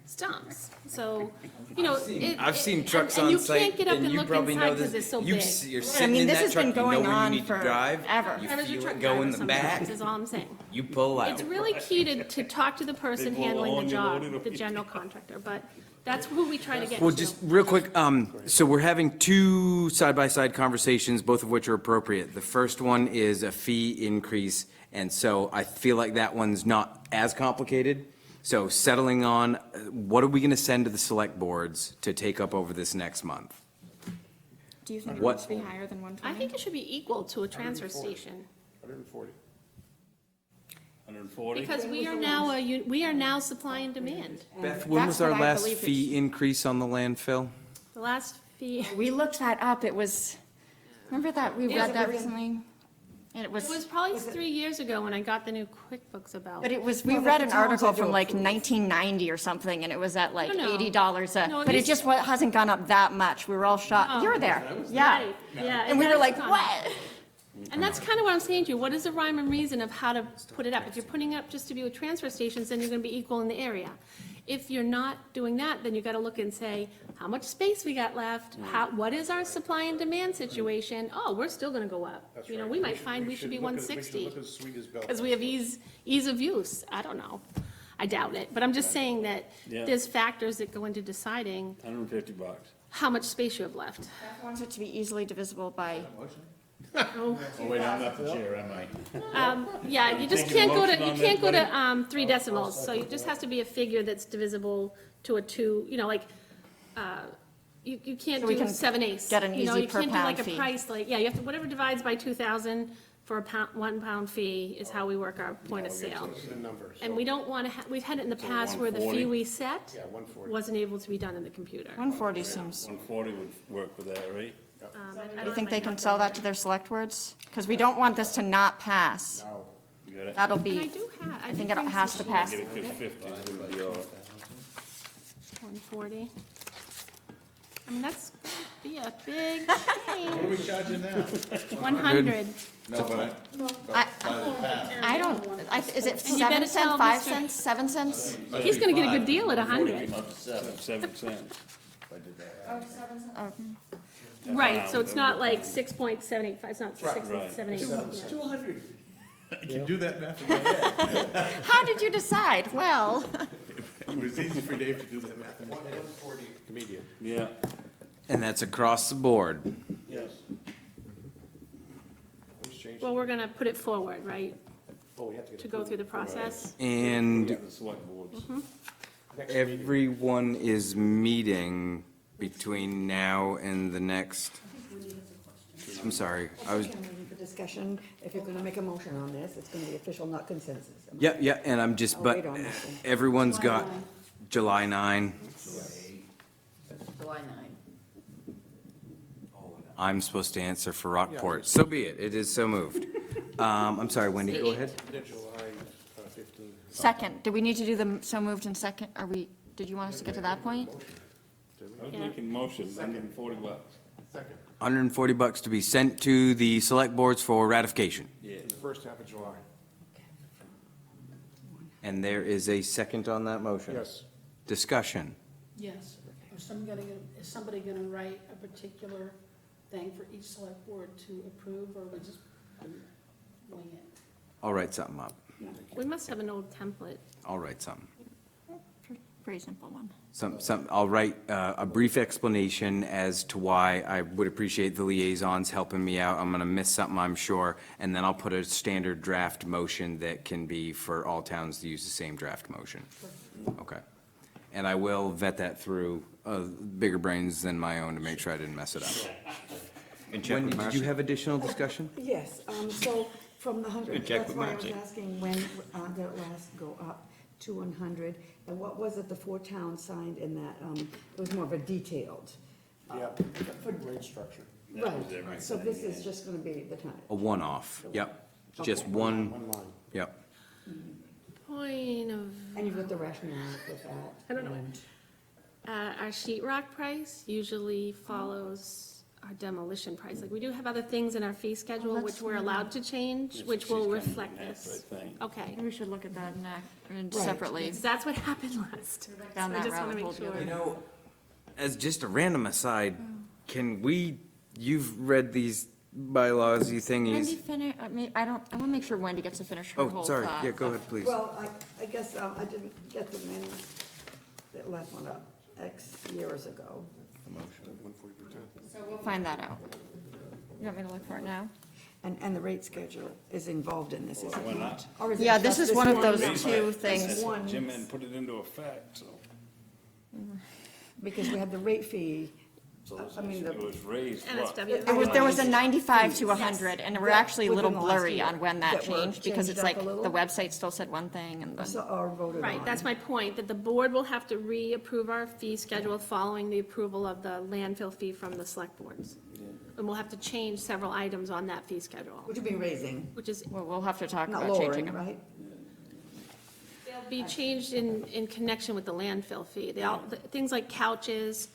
Stumps. So, I've seen trucks and on you site, can't get up and and you look probably know inside this. 'cause it's so You big. s- You're I sitting mean, in this that has been truck, you know going where you on need to drive. forever. You Driver's a feel truck it go in driver the back, sometimes, is all I'm saying. you pull out. It's really key to talk to the person blow handling the on you, job, load it the up. general contractor, but that's who we try to get Well, to. just real quick, so we're having 2 side-by-side conversations, both of which are appropriate. The first one is a fee increase, and so I feel like that one's not as complicated. So settling on, what are we gonna send to the select boards to take up over this next month? Do you think it What- needs to be higher than 120? I think it should be equal to a transfer station, 140. 140? because we are now supply and demand. Beth, when was That's our what I last believe fee increase on the landfill? The last fee, We looked that up, it was, remember that, we read that recently? And it was probably 3 years ago when I got the new QuickBooks about. But it was, we read an article from like 1990 or something, and it was at like No, no. $80 No, it but it used- just hasn't gone up that much. We were all shocked. You were there, yeah. Right, yeah. And we were that's like, gone. what? And that's kind of what I'm saying to you, what is the rhyme and reason of how to put it up? If you're putting it up just to be with transfer stations, then you're gonna be equal in the area. If you're not doing that, then you gotta look and say, how much space we got left? What is our supply and demand situation? Oh, we're still gonna go up. That's You know, right. we might find we should be look at- 160. We should look as sweet as Belfast. Because we have ease of use, I don't know. I doubt it, but I'm just saying that Yeah. there's factors that go into deciding $150. how much space you have left. Beth wants it to be easily divisible by, Oh, wait, I'm not the chair, am I? Yeah, you just Taking a can't go to, motion you on can't go that, to 3 decimals, so it just has to be a figure that's divisible to a 2, you can't So we do can 7/8. get an You know, easy you per can't do like pound a fee. price, like, yeah, you have to, whatever divides by 2,000 for a pound, 1 pound fee is how we work our point of sale. The number. And we don't want to, we've had it in the past where the 140? fee we set Yeah, 140. wasn't able to be done in the computer. 140 seems. 140 would work with that, right? Do you think they can sell that to their select boards? Because we don't want this to not pass. You got it? That'll And I be, do have, I think it has to pass. Get it 50 would be all. 140. I mean, that's gonna be a big What change. are we charging now? 100. No, but I don't, is it And you better 7 cents, tell 5 Mr. cents, 7 cents? He's gonna get a good deal at 100. 7 cents. Right, so it's not like 6.785, it's not Right. 6.78. 200. I can do that math in my head. How did you decide? Well, It was easy for Dave to do that math. 140 comedian. Yeah. And that's across the board. Yes. Well, we're gonna put it forward, right, Oh, we have to get to go through the process? And Yeah, the select boards. everyone is meeting between now and the next, I'm sorry, I was, For discussion, if you're gonna make a motion on this, it's gonna be official, not consensus. yeah, and I'm just, I'll but wait on this one. everyone's got July 9. July 9. I'm supposed to answer for Rockport. So be it. It is so moved. I'm sorry, Wendy, go ahead. July 15. Second, do we need to do the so moved in second? Did you want us to get to that point? I was making motions, $140. Second, $140 to be sent to the select boards for ratification. in the first half of July. And there is a second on that motion. Yes. Discussion. Yes. Is somebody gonna write a particular thing for each select board to approve, or we just wing it? I'll write something up. We must have an old template. I'll write something. Pretty simple one. I'll write a brief explanation as to why I would appreciate the liaisons helping me out. I'm gonna miss something, I'm sure, and then I'll put a standard draft motion that can be for all towns to use the same draft motion. Okay. And I will vet that through bigger brains than my own to make sure I didn't mess it up. And check Wendy, with did Marcy. you have additional discussion? Yes, so from the 100, Good check that's with why I was Marcy. asking when did it last go up to 100? And what was it the 4 towns signed in that, it was more of a detailed. Yeah, rate structure. Right, so this is just gonna be the time. A one-off, yep. Just Okay. one, One line. yep. Point of, And you've got the rationale with that. I don't know. and- our sheet rock price usually follows our demolition price. Like, we do have other things in our fee schedule that's which we're fine. allowed to change, which will reflect this. I think. Okay, Maybe we should look at that Right. separately. because that's what happened last. Down So I that just wanna rabbit make hole sure. You know, as just a random aside, can we, you've read these bylaws, you Wendy thingies? finish, I want to make sure Wendy gets to finish her Oh, whole sorry, thought. yeah, go ahead, please. Well, I guess I didn't get them in, that last one up X years ago. 140%. So we'll find that out. You want me to look for it now? And the rate schedule is involved in this, is it not? Or is it Yeah, just this is one of those one? two things. One, Jim and put it into effect, so. because we had the rate fee, I mean, It was raised, what? NSW. There was a 95 to 100, and we're Yeah, actually a little within the last blurry year on when that that were changed, because changed it's like, up a little. the website still said one thing, and so, the, or voted on. Right, that's my point, that the board will have to reapprove our fee schedule following the approval of the landfill fee from the select boards. And we'll have to change several items on that fee schedule, Would you be raising, which is, well, we'll have to talk not about changing lowering, them. right? they'll be changed in connection with the landfill fee. They all, things like couches,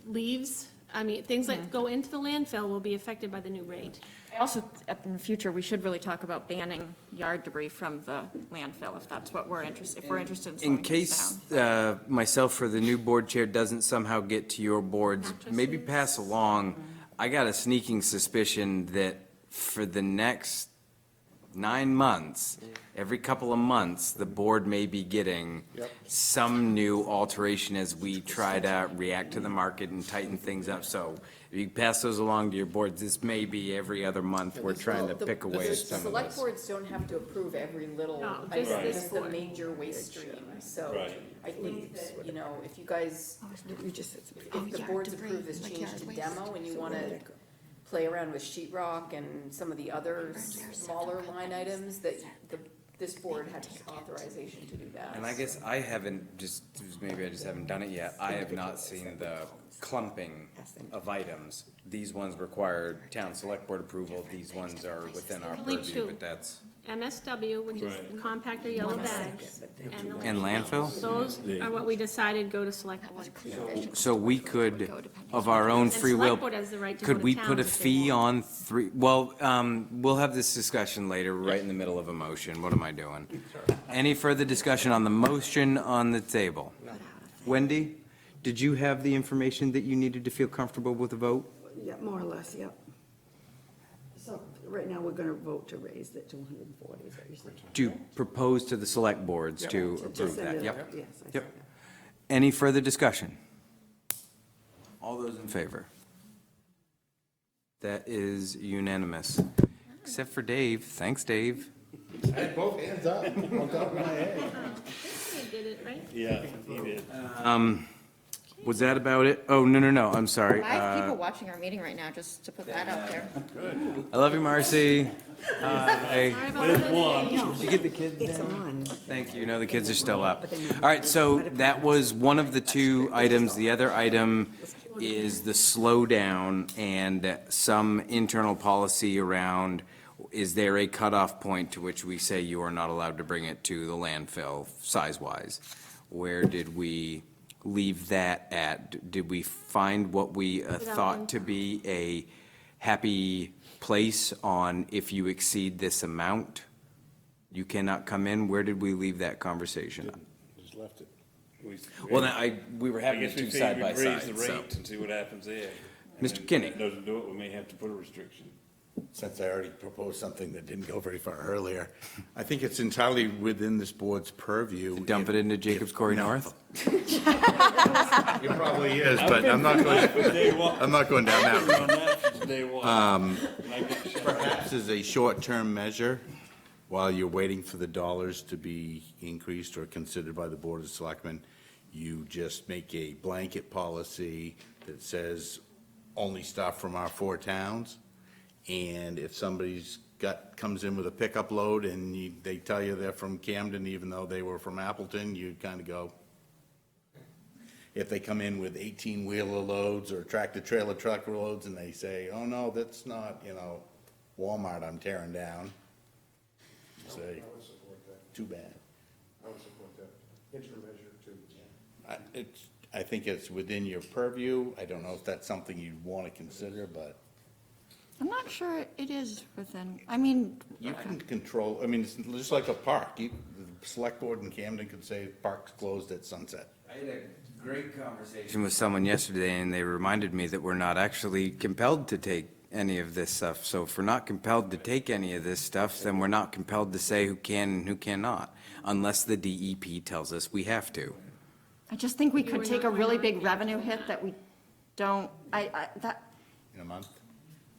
leaves, I mean, things that go into the landfill will be affected by the new rate. Also, in the future, we should really talk about banning yard debris from the landfill, if that's what we're interested, if we're interested in slowing In this case down. myself or the new board chair doesn't somehow get to your boards, maybe pass along, I got a sneaking suspicion that for the next 9 months, every couple of months, the board may be getting some new alteration as we try to react to the market and tighten things up. So if you pass those along to your boards, this may be every other month, we're trying to pick away The at some of select this. boards don't have to approve every little No, item, just this just the board. major waste stream. So Right. I think that, you know, if you guys, You just said if the boards approve this change to demo and you want to play around with sheet rock and some of the other smaller line items, that this board had authorization to do that. And I guess I haven't, maybe I just haven't done it yet, I have not seen the clumping of items. These ones require town select board approval, these ones are within our Only purview, two. but that's, MSW, which is compactor yellow bags, and the and landfill? Those are what we decided go to select board. So we could, of our own And free will, select board has the right to go could to we put a towns if they fee want. on we'll have this discussion later, right in the middle of a motion, what am I doing? Any further discussion on the motion on the table? Wendy, did you have the information that you needed to feel comfortable with the vote? Yeah, more or less, yep. So right now, we're gonna vote to raise it to 140, is that what you're saying? To propose to the select boards to Just approve send that, it yep. out, yes, I saw Yep. that. Any further discussion? All those in favor? That is unanimous, except for Dave. Thanks, Dave. I had both hands up on top of my head. You did it, right? Yeah, he did. Was that about it? Oh, no, I'm sorry. I have people watching our meeting right now, just to put that out there. I love you, Marcy. Hi. Sorry about that. Did you get the kids? It's on. Thank you. No, the kids are still up. All right, so that was one of the two items. The other item is the slowdown and some internal policy around, is there a cutoff point to which we say you are not allowed to bring it to the landfill size-wise? Where did we leave that at? Did we find what we thought to be a happy place on if you exceed this amount, you cannot come in? Where did we leave that conversation? Just left it. Well, we were I having the guess we two figured side by we'd raise side, the so. rate and see what happens there. And Mr. then Kinney. If it doesn't do it, we may have to put a restriction. Since I already proposed something that didn't go very far earlier, I think it's entirely within this board's purview. Dump it into Jacobs Corey No. North? It probably is, but I'm not going down that road. On that since day one. And I get shut down. Perhaps as a short-term measure, while you're waiting for the dollars to be increased or considered by the Board of Selectmen, you just make a blanket policy that says only stuff from our 4 towns. And if somebody's comes in with a pickup load and they tell you they're from Camden, even though they were from Appleton, you kind of go. If they come in with 18-wheeler loads or tractor-trailer truck loads and they say, oh, no, that's not, Walmart I'm tearing down, you say, I would support that. too bad. I would support that. Interim measure too. I think it's within your purview. I don't know if that's something you'd want to consider, but I'm not sure it is within, I mean, you can control, it's just like a park. The select board in Camden could say park's closed at sunset. I had a great conversation with someone yesterday, and they reminded me that we're not actually compelled to take any of this stuff. So if we're not compelled to take any of this stuff, then we're not compelled to say who can and who cannot, unless the DEP tells us we have to. I just think we could take a really big revenue hit that we don't, In a month?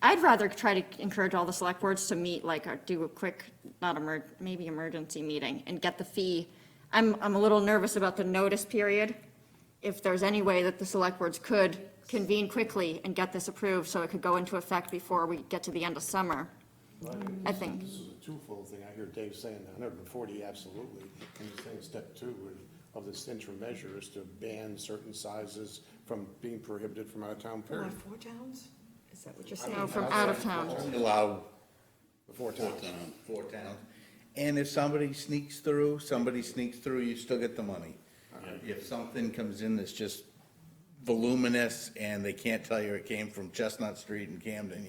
I'd rather try to encourage all the select boards to meet, do a quick, maybe emergency meeting and get the fee. I'm a little nervous about the notice period. If there's any way that the select boards could convene quickly and get this approved so it could go into effect before we get to the end of summer. I think. This is a twofold thing. I hear Dave saying 140, absolutely. And he's saying step 2 of this interim measure is to ban certain sizes from being prohibited from out of town, Only period. 4 towns? Is that what you're saying? No, from out of town. Allow The 4 towns. 4 towns. And if somebody sneaks through, you still get the money. If something comes in that's just voluminous and they can't tell you it came from Chestnut Street in Camden,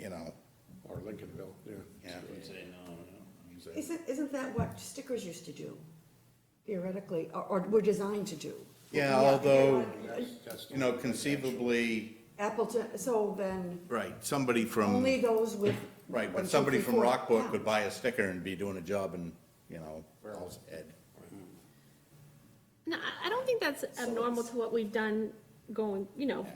Or Lincolnville, yeah. yeah. Say no. Isn't that what stickers used to do, theoretically, or were designed to do? Yeah, although, That's- conceivably, Appleton, so then, right, somebody from, only those with. right, 1, but 2, somebody 3, from 4 Rockport could towns. buy a sticker and be doing a job in, Well's Ed. No, I don't think that's abnormal to what we've done going,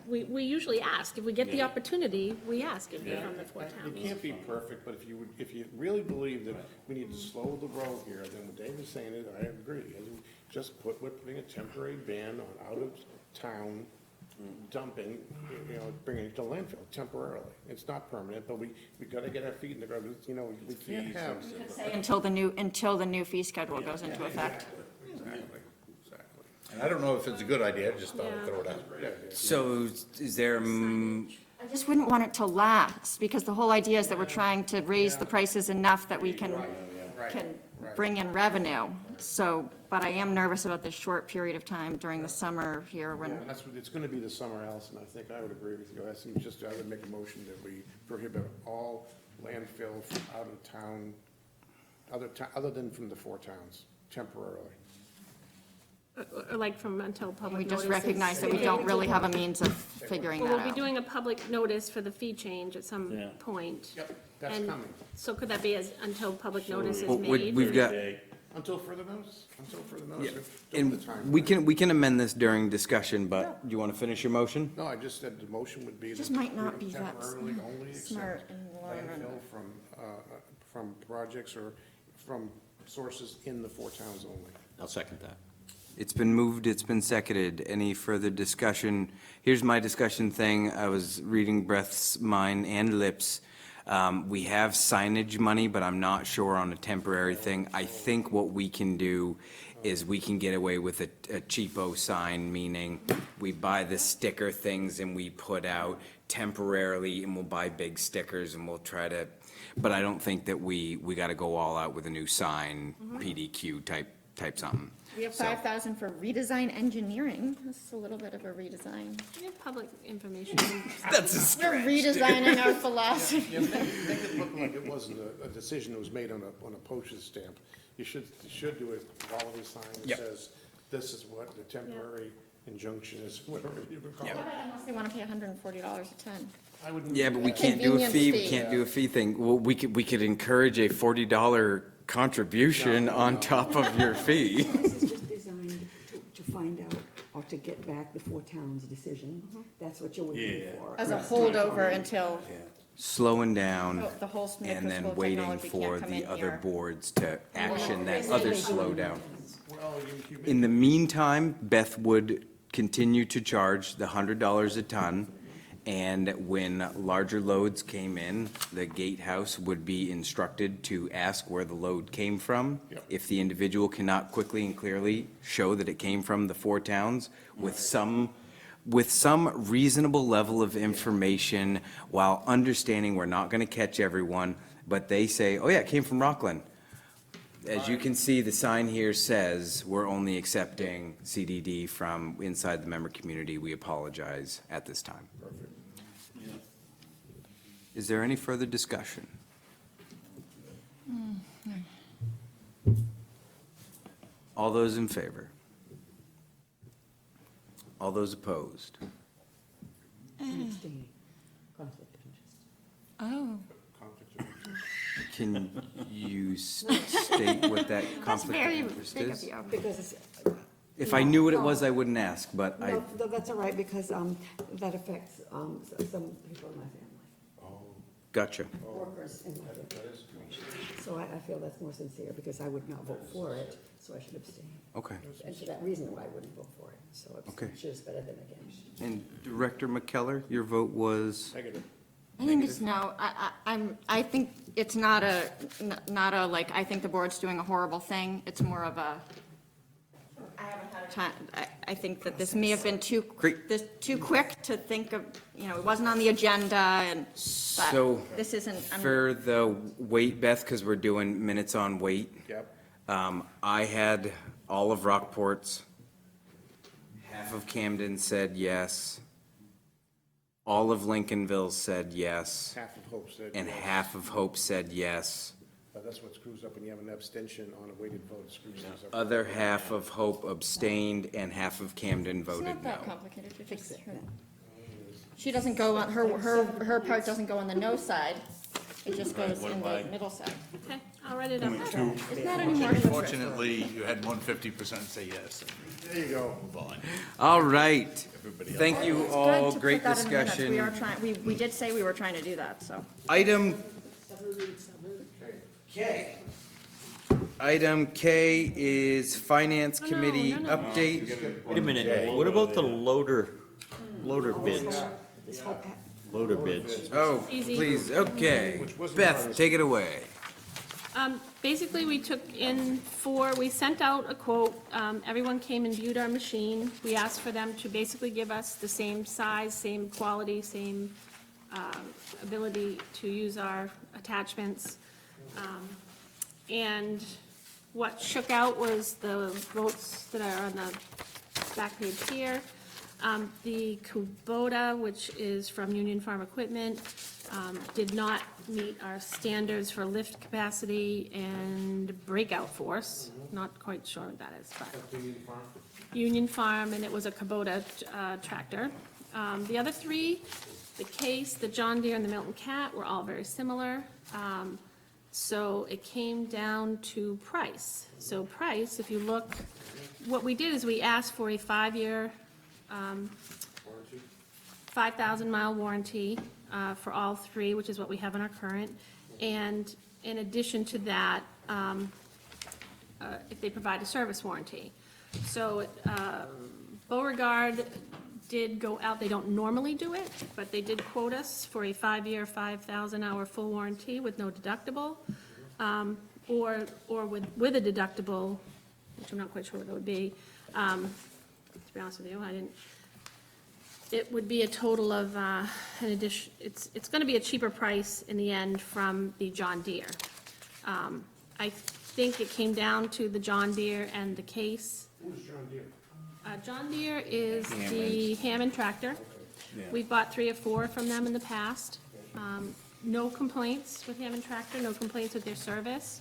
we usually ask. If we get the opportunity, we ask if they're from the 4 It towns. can't be perfect, but if you really believe that we need to slow the road here, then what Dave is saying is, I agree. We're putting a temporary ban on out-of-town dumping, bringing it to landfill temporarily. It's not permanent, but we gotta get our feet in the ground, we can't have. Say until the new fee schedule goes into effect. Exactly. And I don't know if it's a good idea, I just thought I'd throw it out. So is there, I just wouldn't want it to last, because the whole idea is that we're trying to raise the prices enough that we can bring in revenue. So, but I am nervous about this short period of time during the summer here when. Yeah, it's gonna be the summer, Allison, I think I would agree with you. I would make a motion that we prohibit all landfill from out of town, other than from the 4 towns, temporarily. or like from until public We notice. just recognize that we don't really have a means of figuring Well, that we'll be out. doing a public notice for the fee change at some Yeah. point. Yep, that's And coming. so could that be as, until public notice is Well, made? we've got, Until further notice, yeah, during the and time. we can amend this during discussion, but do you want to finish your motion? No, I just said the motion would be. Just that might not we be that temporarily only accept smart in the long run. landfill from projects or from sources in the four towns only. I'll second that. It's been moved, it's been seconded. Any further discussion? Here's my discussion thing. I was reading Breath's mind and lips. We have signage money, but I'm not sure on a temporary thing. I think what we can do is we can get away with a cheapo sign, meaning we buy the sticker things and we put out temporarily, and we'll buy big stickers and we'll try to, but I don't think that we gotta go all out with a new sign, PDQ type something. We have So- 5,000 for redesign engineering. That's a little bit of a redesign. We have public information. That's We're redesigning our philosophy. Yeah, make it look like it wasn't a decision that was made on a postage stamp. You should do a quality sign that Yep. says, this is what the temporary injunction is, whatever you would call it. Unless they want to pay $140 a ton. I wouldn't. Yeah, but we can't do a Convenience fee, we fee. can't do a fee thing. Well, we could encourage a $40 contribution on top of your fee. This is just designed to find out or to get back the four towns' decision. That's what you're looking Yeah. for. As a holdover until Slowing down oh, the whole Smith and then School waiting technology for can't come the in other here. boards to action that other slowdown. Well, you In the meantime, Beth would continue to charge the $100 a ton. And when larger loads came in, the gatehouse would be instructed to ask where the load came from. Yep. If the individual cannot quickly and clearly show that it came from the four towns with some reasonable level of information, while understanding we're not gonna catch everyone, but they say, oh yeah, it came from Rockland. As you can see, the sign here says, we're only accepting CDD from inside the member community. We apologize at this time. Is there any further discussion? All those in favor? All those opposed? Abstaining. Conflict of interest. Oh, conflict of interest. Can you state what that that's conflict of very interest big of is? you. Because it's, If I knew what it was, I wouldn't ask, but I, no, that's all right, because that affects some people in my family, gotcha. workers in my family. So I feel that's more sincere, because I would not vote for it, so I should abstain. Okay. And for that reason, why I wouldn't vote for it, so Okay. abstention is better than against. And Director McKellar, your vote was? Negative. I think it's no, I think it's not a, like, I think the board's doing a horrible thing. It's more of a, I haven't had a time, I think that this may have been too quick to think of, it wasn't on the agenda and, So, but this isn't. for the weight, Beth, because we're doing minutes on weight, Yep. I had all of Rockport's, half of Camden said yes, all of Lincolnville said yes, Half of Hope said. and yes. half of Hope said yes. But that's what screws up when you have an abstention on a weighted vote, it screws things up. Other half of Hope abstained, and half of Camden It's voted not no. that complicated, she doesn't go on, her part doesn't go on the no side, it just goes in the middle side. Okay, I'll write it up. It's not anymore. Fortunately, you had 150% say yes. There you go. Move on. All right, Everybody else. thank you It's all, good to great put that in the minutes. We are discussion. trying, we did say we were trying to do that, so. Item Item K is Finance no, Committee no, no. update. Wait a minute, what about the loader bids? Loader bids. Oh, Easy. please, okay. Beth, take it away. Basically, we took in we sent out a quote, everyone came and viewed our machine. We asked for them to basically give us the same size, same quality, same ability to use our attachments. And what shook out was the votes that are on the back page here. The Kubota, which is from Union Farm Equipment, did not meet our standards for lift capacity and breakout force, not quite sure what that is, but. Union Farm, and it was a Kubota tractor. The other three, the Case, the John Deere, and the Milton Cat were all very similar. So it came down to price. So price, if you look, what we did is we asked for a 5-year, 5,000-mile warranty for all three, which is what we have in our current. And in addition to that, if they provide a service warranty. So Beauregard did go out, they don't normally do it, but they did quote us for a 5-year, 5,000-hour full warranty with no deductible, or with a deductible, which I'm not quite sure what that would be. To be honest with you, it would be a total of an addition, it's gonna be a cheaper price in the end from the John Deere. I think it came down to the John Deere and the Case. Who's John Deere? John Deere is the Hammond tractor. We've bought 3 or 4 from them in the past. No complaints with Hammond tractor, no complaints with their service.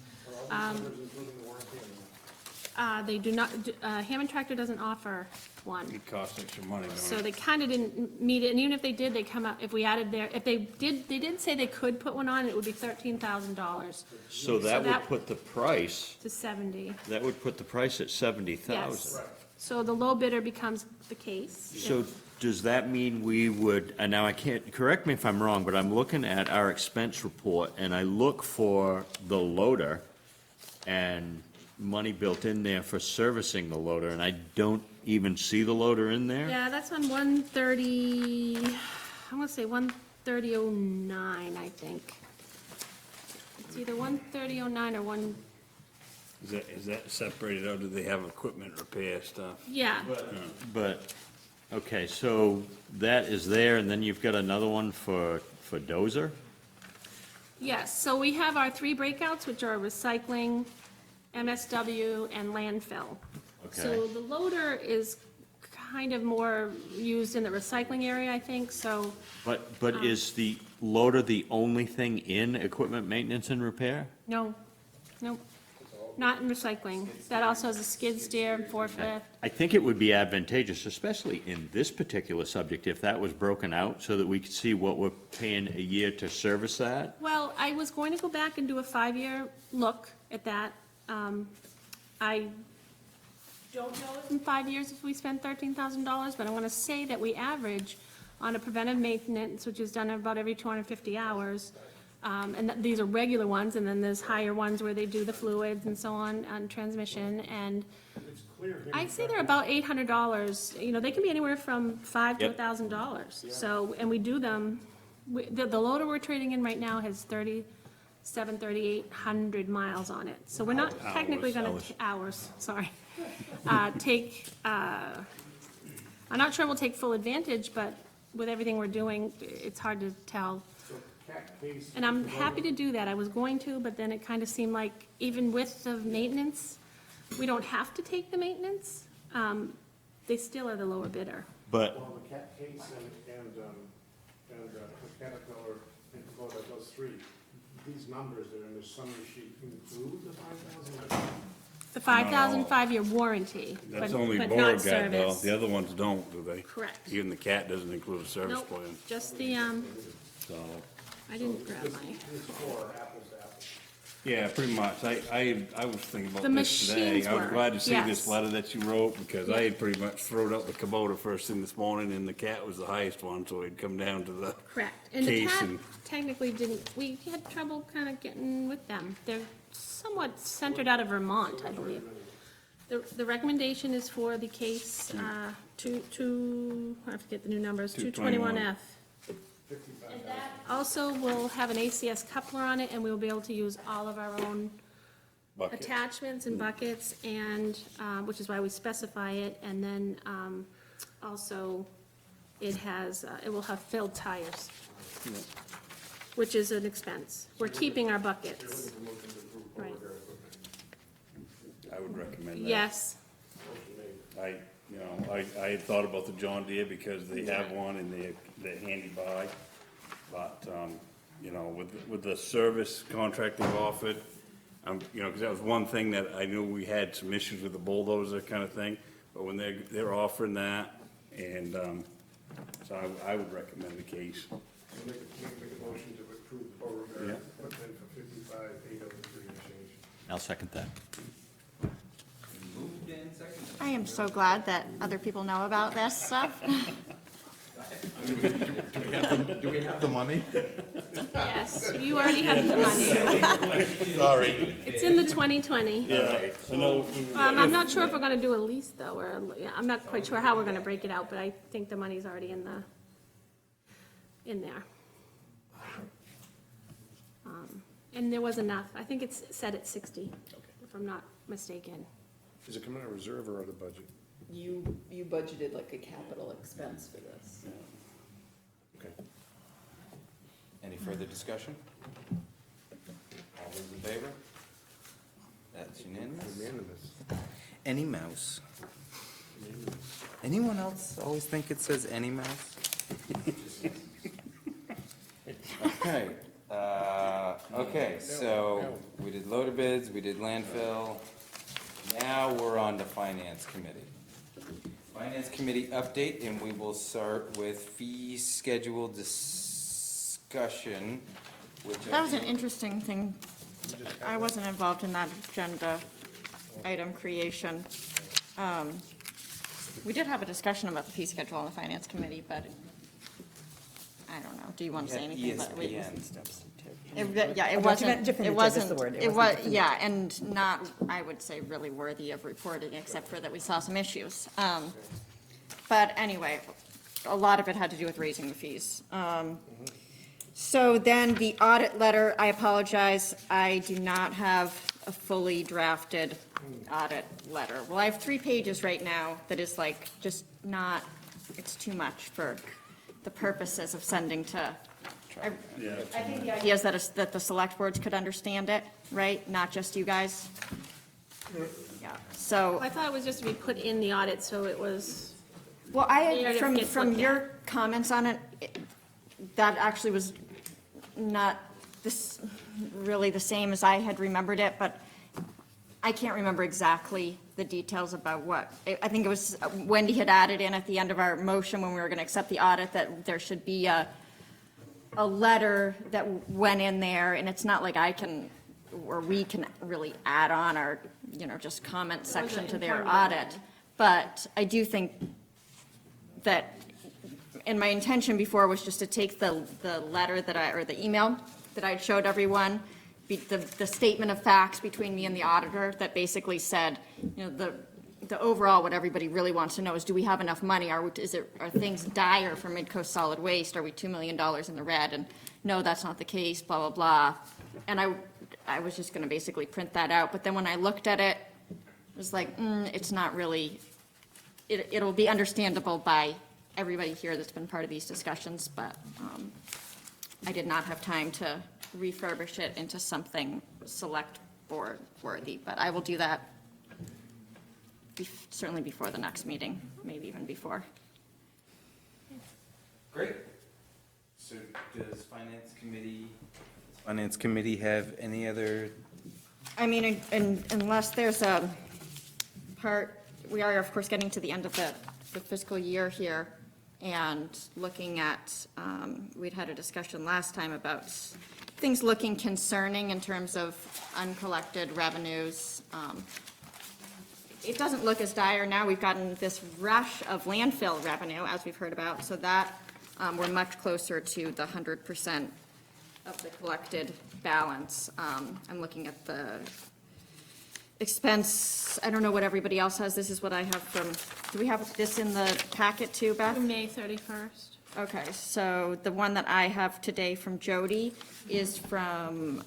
They do not, Hammond tractor doesn't offer one. It costs extra money, don't it? So they kind of didn't meet it, and even if they did, they come up, if we added their, if they did say they could put one on, it would be $13,000 So that would put the price, to 70. that would put the price at 70,000. Yes. So the low bidder becomes the Case. So does that mean we would, and now I can't, correct me if I'm wrong, but I'm looking at our expense report, and I look for the loader and money built in there for servicing the loader, and I don't even see the loader in there? Yeah, that's on 130, I want to say 13009, I think. It's either 13009 or one, Is that separated out? Do they have equipment repair stuff? yeah. But, okay, so that is there, and then you've got another one for Dozer? Yes, so we have our 3 breakouts, which are recycling, MSW, and landfill. So Okay. the loader is kind of more used in the recycling area, I think, so, But is the loader the only thing in equipment maintenance and repair? no, not in recycling. That also has a skid steer, forklift. I think it would be advantageous, especially in this particular subject, if that was broken out, so that we could see what we're paying a year to service that. Well, I was going to go back and do a 5-year look at that. I don't know if in 5 years if we spend $13,000, but I want to say that we average on a preventive maintenance, which is done about every 250 hours. And these are regular ones, and then there's higher ones where they do the fluids and so on transmission. And I say they're about $800. You know, they can be anywhere from $500 to Yep. $1,000. So, and we do them, the loader we're trading in right now has 3,800 miles on it. So we're not technically gonna, hours, sorry. I'm not sure we'll take full advantage, but with everything we're doing, it's hard to tell. And I'm happy to do that. I was going to, but then it kind of seemed like even with the maintenance, we don't have to take the maintenance. They still are the lower bidder. But, Well, the Cat Case and Caterpillar and Kubota, those 3, these numbers that are in the summary sheet include the 5,000? The 5,000 5-year warranty, but That's only but not Beauregard though. service. The other ones don't, do they? Correct. Even the Cat doesn't include a service Nope, plan. just the, So, I didn't grab my. yeah, pretty much. I was thinking about The this today. machines I was were, glad to see yes. this letter that you wrote because I had pretty much thrown out the Kubota first thing this morning and the Cat was the highest one, so it'd come down to the Correct. And the case cat and. technically didn't, we had trouble kind of getting with them. They're somewhat centered out of Vermont, I believe. The recommendation is for the Case, I forget the new numbers, 221F. And that also will have an ACS coupler on it, and we'll be able to use all of our own Bucket. attachments and buckets, and, which is why we specify it, and then, also, it will have filled tires, which is an expense. We're keeping our buckets. Right. I would recommend that. Yes, I had thought about the John Deere because they have one and they're handy by. But, with the service contract they've offered, You know, because that was one thing that I knew we had some issues with the bulldozer kind of thing, but when they're offering that, and, so I would recommend the case. Make a motion to approve the Beauregard Yeah. equipment for 55,803 and change. I'll second that. I am so glad that other people know about this stuff. Do we have the money? Yes, you already have the money. Sorry. It's in the 2020. Yeah, I know. I'm not sure if we're gonna do a lease though, or, yeah, I'm not quite sure how we're gonna break it out, but I think the money's already in there. And there was enough. I think it's set at 60, if I'm not mistaken. Is it coming out of reserve or out of budget? You budgeted like a capital expense for this. Okay. Any further discussion? All those in favor? That's unanimous. Unanimous. Any mouse? Anyone else always think it says any mouse? Okay, so we did loader bids, we did landfill. Now we're on to finance committee. Finance committee update, and we will start with fee schedule discussion, which. That was an interesting thing. I wasn't involved in that agenda item creation. We did have a discussion about the fee schedule on the finance committee, but I don't know. Do you want to say anything about it? ESPN stuff. Yeah, it wasn't, it wasn't, it was, yeah, and not, I would say, really worthy of reporting, except for that we saw some issues. But anyway, a lot of it had to do with raising the fees. So then the audit letter, I apologize, I do not have a fully drafted audit letter. Well, I have 3 pages right now that is like, just not, it's too much for the purposes of sending to. I think the idea is that the select boards could understand it, right? Not just you guys? Yeah, so, I thought it was just to be put in the audit, so it was, well, Narrative from gets looked your comments on it, that actually was not this, really the same as I had remembered it, but I can't remember exactly the details about what. I think it was, Wendy had added in at the end of our motion when we were gonna accept the audit, that there should be a letter that went in there, and it's not like I can, or we can really add on our, just comment section to their audit. But I do think that, and my intention before was just to take the letter that or the email that I showed everyone, the statement of facts between me and the auditor that basically said, the overall, what everybody really wants to know is, do we have enough money? Are things dire for Midcoast Solid Waste? Are we $2 million in the red? And no, that's not the case, blah, blah, blah. And I was just gonna basically print that out, but then when I looked at it, it was like, it's not really, it'll be understandable by everybody here that's been part of these discussions, but I did not have time to refurbish it into something select board worthy, but I will do that certainly before the next meeting, maybe even before. Great. So does finance committee have any other? I mean, unless there's a part, we are of course getting to the end of the fiscal year here and looking at, we'd had a discussion last time about things looking concerning in terms of uncollected revenues. It doesn't look as dire now. We've gotten this rush of landfill revenue, as we've heard about, so that we're much closer to the 100% of the collected balance. I'm looking at the expense, I don't know what everybody else has. This is what I have from, do we have this in the packet too, Beth? May 31st. Okay, so the one that I have today from Jody is from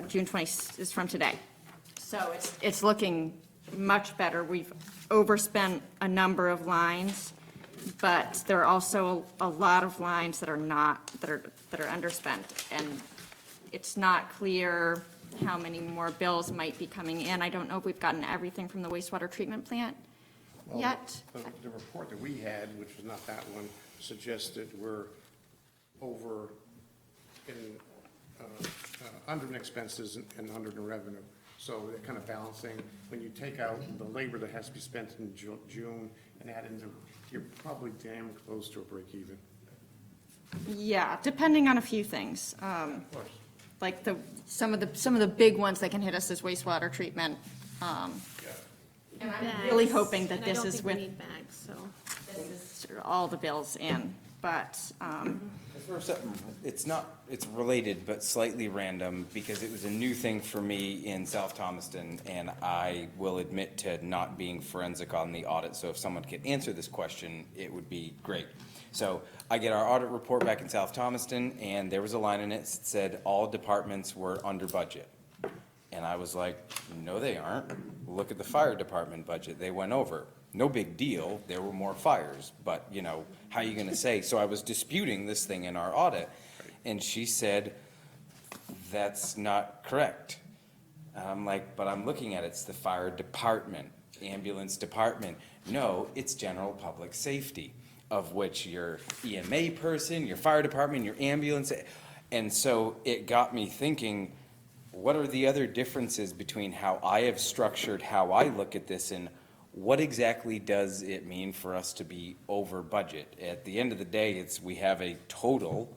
June 20, is from today. So it's looking much better. We've overspent a number of lines, but there are also a lot of lines that are not, that are underspent. And it's not clear how many more bills might be coming in. I don't know if we've gotten everything from the wastewater treatment plant yet. The report that we had, which was not that one, suggested we're over in, under in expenses and under in revenue. So they're kind of balancing, when you take out the labor that has to be spent in June and add in, you're probably damn close to a break even. Yeah, depending on a few things. Of course. Like some of the big ones that can hit us is wastewater treatment. And I'm really Bags. hoping that And I this don't is think we with need bags, so. all the bills in, but, It's related, but slightly random, because it was a new thing for me in South Thomaston, and I will admit to not being forensic on the audit, so if someone could answer this question, it would be great. So I get our audit report back in South Thomaston, and there was a line in it that said all departments were under budget. And I was like, no, they aren't. Look at the fire department budget, they went over. No big deal, there were more fires, but, you know, how are you gonna say? So I was disputing this thing in our audit, and she said, that's not correct. And I'm like, but I'm looking at it, it's the fire department, ambulance department. No, it's general public safety, of which your EMA person, your fire department, your ambulance. And so it got me thinking, what are the other differences between how I have structured, how I look at this, and what exactly does it mean for us to be over budget? At the end of the day, we have a total,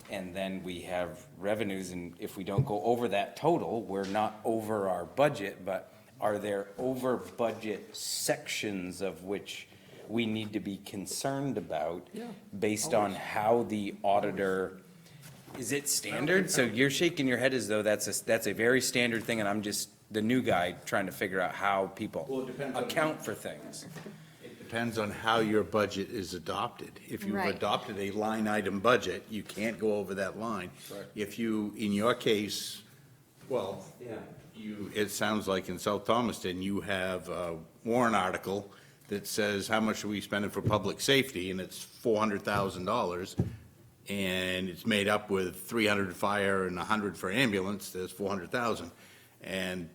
and then we have revenues, and if we don't go over that total, we're not over our budget, but are there over budget sections of which we need to be concerned about based on how the auditor, is it standard? So you're shaking your head as though that's a very standard thing, and I'm just the new guy trying to figure out how people account for things. It depends on how your budget is adopted. If you've Right. adopted a line item budget, you can't go over that line. If you, in your case, well, it sounds like in South Thomaston, you have a warrant article that says, how much are we spending for public safety? And it's $400,000. And it's made up with 300 fire and 100 for ambulance, there's 400,000. And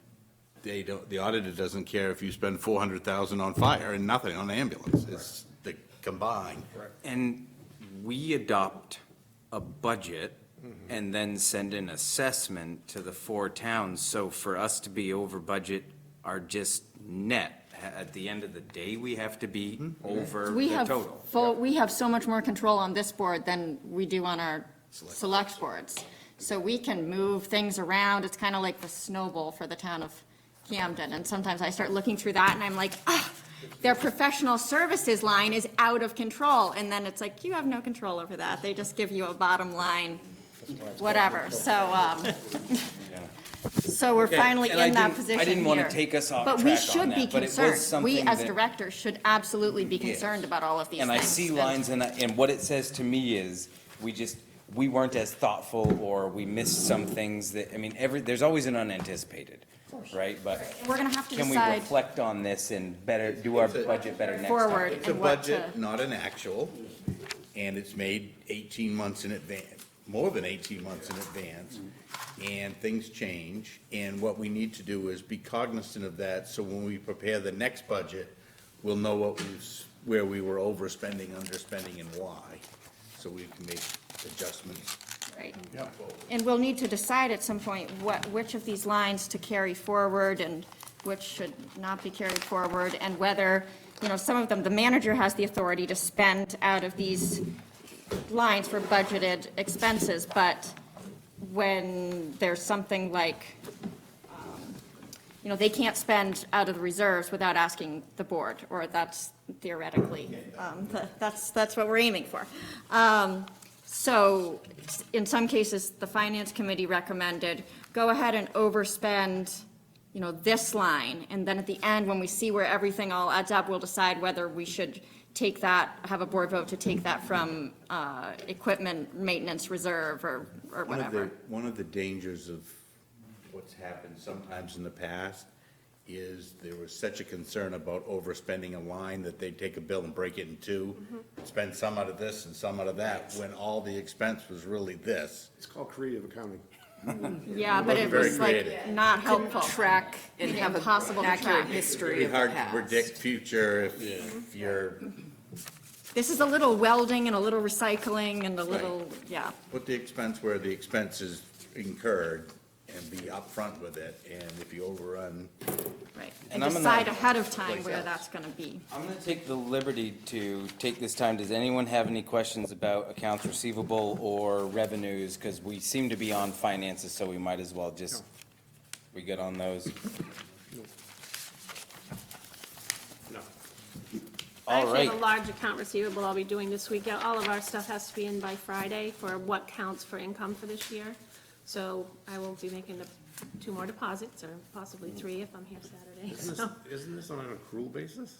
the auditor doesn't care if you spend 400,000 on fire and nothing on ambulance, it's the combined. And we adopt a budget and then send an assessment to the 4 towns. So for us to be over budget are just net. At the end of the day, we have to be over we the have total. we have so much more control on this board than we do on our select boards. So we can move things around. It's kind of like the snowball for the town of Camden. And sometimes I start looking through that and I'm like, their professional services line is out of control. And then it's like, you have no control over that. They just give you a bottom line, whatever. So we're finally And I in that didn't- position I didn't want to here. take us off But we track should on be that, but it was concerned. We, something as that- directors, should absolutely be concerned about all of these things. And I see lines and what it says to me is, we weren't as thoughtful, or we missed some things that, I mean, there's always an unanticipated, right? But We're gonna have to can we decide reflect on this and do our budget better next time? forward It's a and what budget, to. not an actual, and it's made 18 months in advance, more than 18 months in advance, and things change, and what we need to do is be cognizant of that, so when we prepare the next budget, we'll know where we were overspending, underspending, and why, so we can make adjustments. Right. And we'll need to decide at some point which of these lines to carry forward and which should not be carried forward, and whether, some of them, the manager has the authority to spend out of these lines for budgeted expenses, but when there's something like, they can't spend out of the reserves without asking the board, or that's theoretically, that's what we're aiming for. So in some cases, the finance committee recommended, go ahead and overspend, this line. And then at the end, when we see where everything all adds up, we'll decide whether we should take that, have a board vote to take that from equipment maintenance reserve or whatever. One of the dangers of what's happened sometimes in the past is there was such a concern about overspending a line that they'd take a bill and break it in two, spend some out of this and some out of that, when all the expense was really this. It's called creative accounting. Yeah, but it Very was like creative. not helpful. Track and have Impossible an to accurate track. history Pretty of the hard to past. predict future if you're, This is a little welding and a little recycling and a little, yeah. put the expense where the expense is incurred, and be upfront with it, and if you overrun, Right, And and I'm gonna- decide ahead of time where that's gonna be. I'm gonna take the liberty to take this time. Does anyone have any questions about accounts receivable or revenues? Because we seem to be on finances, so we might as well just, we good on those? No. I All actually right. have a large account receivable I'll be doing this week. All of our stuff has to be in by Friday for what counts for income for this year. So I will be making 2 more deposits, or possibly 3 if I'm here Saturday, so. Isn't this on an accrual basis?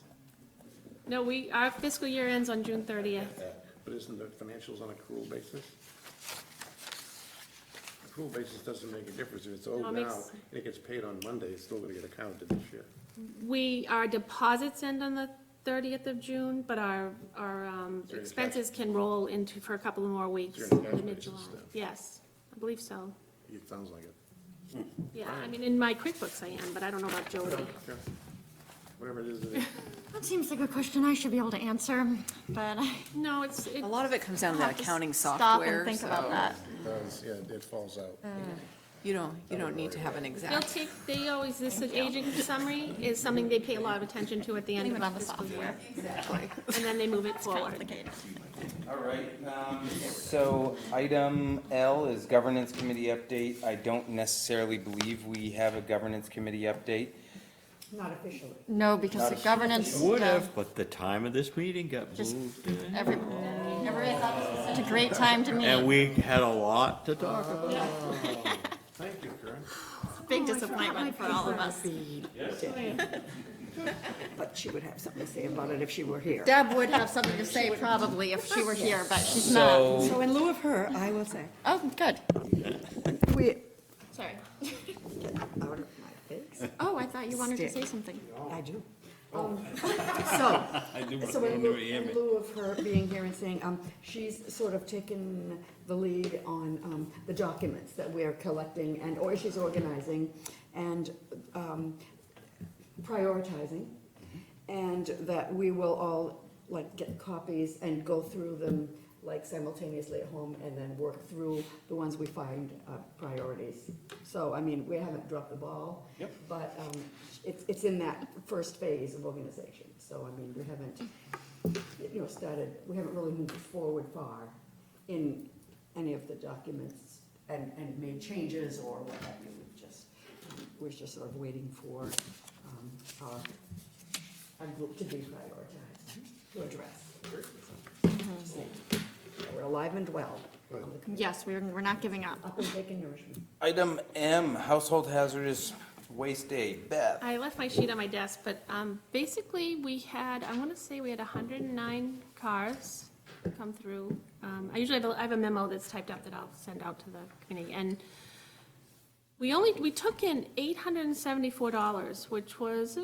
No, our fiscal year ends on June 30th. But isn't the financials on accrual basis? Accrual basis doesn't make a difference. If it's owed No, it now makes- and it gets paid on Monday, it's still gonna get accounted this year. Our deposits end on the 30th of June, but our there any expenses can roll into, for a couple of more weeks, Is there any into cash mid-July. basis then? Yes, I believe so. It sounds like it. Yeah, I mean, in my QuickBooks I am, but I don't know about Jody. Okay. Whatever it is, it is. That seems like a question I should be able to answer, but I A No, lot of it comes down to have to accounting stop software, and think so about that. It does, yeah, it falls out. you don't need to have an exact. this agent summary is something they pay a lot of attention to at the end Leave of it on the the fiscal year. software. And then they move it forward. Complicated. All right, so item L is governance committee update. I don't necessarily believe we have a governance committee update. Not officially. No, because the governance, Would have, but the time of this meeting got Just- moved. everybody thought this was such a great time to meet. And we had a lot to talk about. Thank you, Karen. Big disappointment for all of us. But she would have something to say about it if she were here. Deb would have something to say probably if she were here, but she's not. So in lieu of her, I will say, Oh, good. we, Sorry. out of my face, Oh, I thought you wanted to say Stick. something. I do. So in lieu of her being here and saying, she's sort of taken the lead on, the documents that we're collecting and, or she's organizing and, prioritizing. And that we will all like get copies and go through them like simultaneously at home and then work through the ones we find priorities. So, I mean, we haven't dropped the ball. Yep. But it's in that first phase of organization. So, I mean, we haven't, started, we haven't really moved forward far in any of the documents and made changes or what have you. We're just sort of waiting for our group to be prioritized, to address. We're alive and well, Yes, we're not giving up. up and taking nourishment. Item M, household hazardous waste day. Beth? I left my sheet on my desk, but basically, I want to say we had 109 cars come through. I usually have a memo that's typed up that I'll send out to the committee, and we took in $874, which was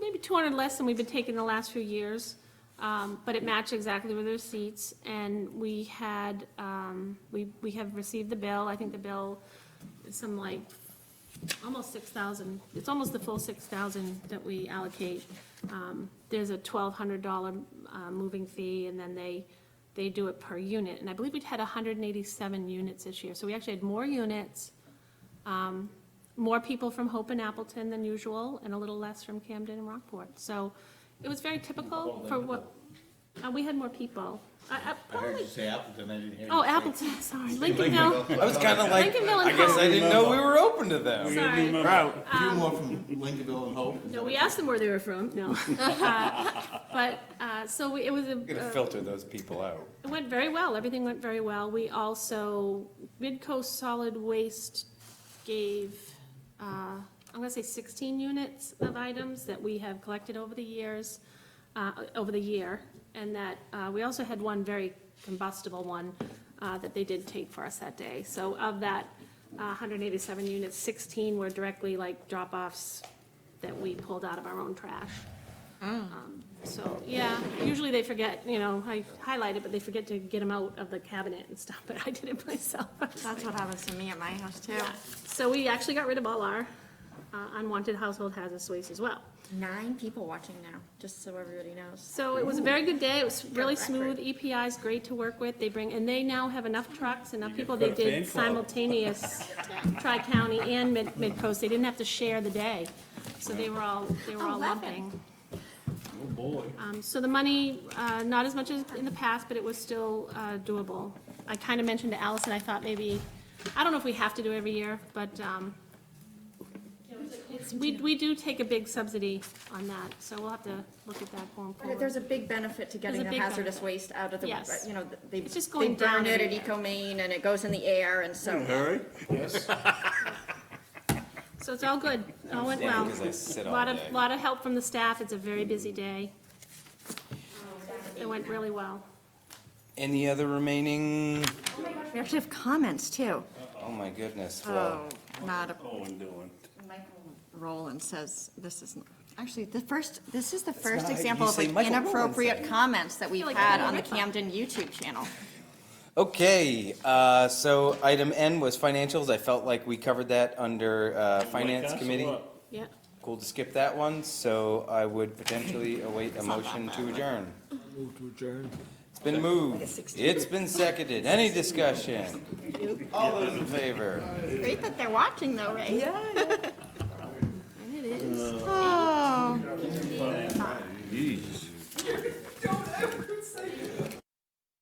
maybe 200 less than we've been taking the last few years, but it matched exactly with the receipts, and we have received the bill. I think the bill is some like almost 6,000. It's almost the full 6,000 that we allocate. There's a $1,200 moving fee, and then they do it per unit. And I believe we'd had 187 units this year, so we actually had more units, more people from Hope and Appleton than usual, and a little less from Camden and Rockport. So it was very typical for what, we had more people. I heard you say Appleton, I didn't hear you. Oh, Appleton, sorry, Lincolnville. I was kind of like, Lincolnville and I guess I Hope. didn't know we were open to them. Sorry. A few more from Lincolnville and Hope. No, we asked them where they were from, no. So it was I'm gonna filter those people out. it went very well, everything went very well. We also, Midcoast Solid Waste gave, I'm gonna say 16 units of items that we have collected over the years, over the year. And that, we also had one very combustible one, that they did take for us that day. So of that, 187 units, 16 were directly like drop-offs that we pulled out of our own trash. So, yeah, usually they forget, I highlight it, but they forget to get them out of the cabinet and stuff, but I did it myself. That's what happens to me at my house too. So we actually got rid of all our unwanted household hazardous waste as well. 9 people watching now, just so everybody knows. So it was a very good day, it was really smooth, EPI is great to work with, and they now have enough trucks, enough people, they got a fan did club. simultaneous tri-county and mid-coast, they didn't have to share the day, so they were all lumping. Oh, boy. So the money, not as much as in the past, but it was still doable. I kind of mentioned to Allison, I thought maybe, I don't know if we have to do it every year, but we do take a big subsidy on that, so we'll have to look at that going But forward. there's a big benefit to getting There's a the big hazardous benefit. waste out of the, Yes. you know, they It's just they going down burn it at every year. EcoMaine and it goes in the air and so. Hurry? So it's all good, all went well. Because I sit all Lot day. of help from the staff, it's a very busy day. It went really well. Any other remaining, We actually have comments too. oh my goodness, well, Oh, not a, Oh, and doing. Michael Rowland says, this is, actually, this is the first not- example you of say like Michael Rowland inappropriate said. comments that we've like had Paul on the Ripper. Camden YouTube channel. okay, so item N was financials. I felt like we covered that under Finance Committee. Yeah. Cool to skip that one, so I would potentially await a motion to adjourn. Move to adjourn. It's been moved, it's been seconded. Any discussion? All those in favor? Great that they're watching though, Ray. And it is.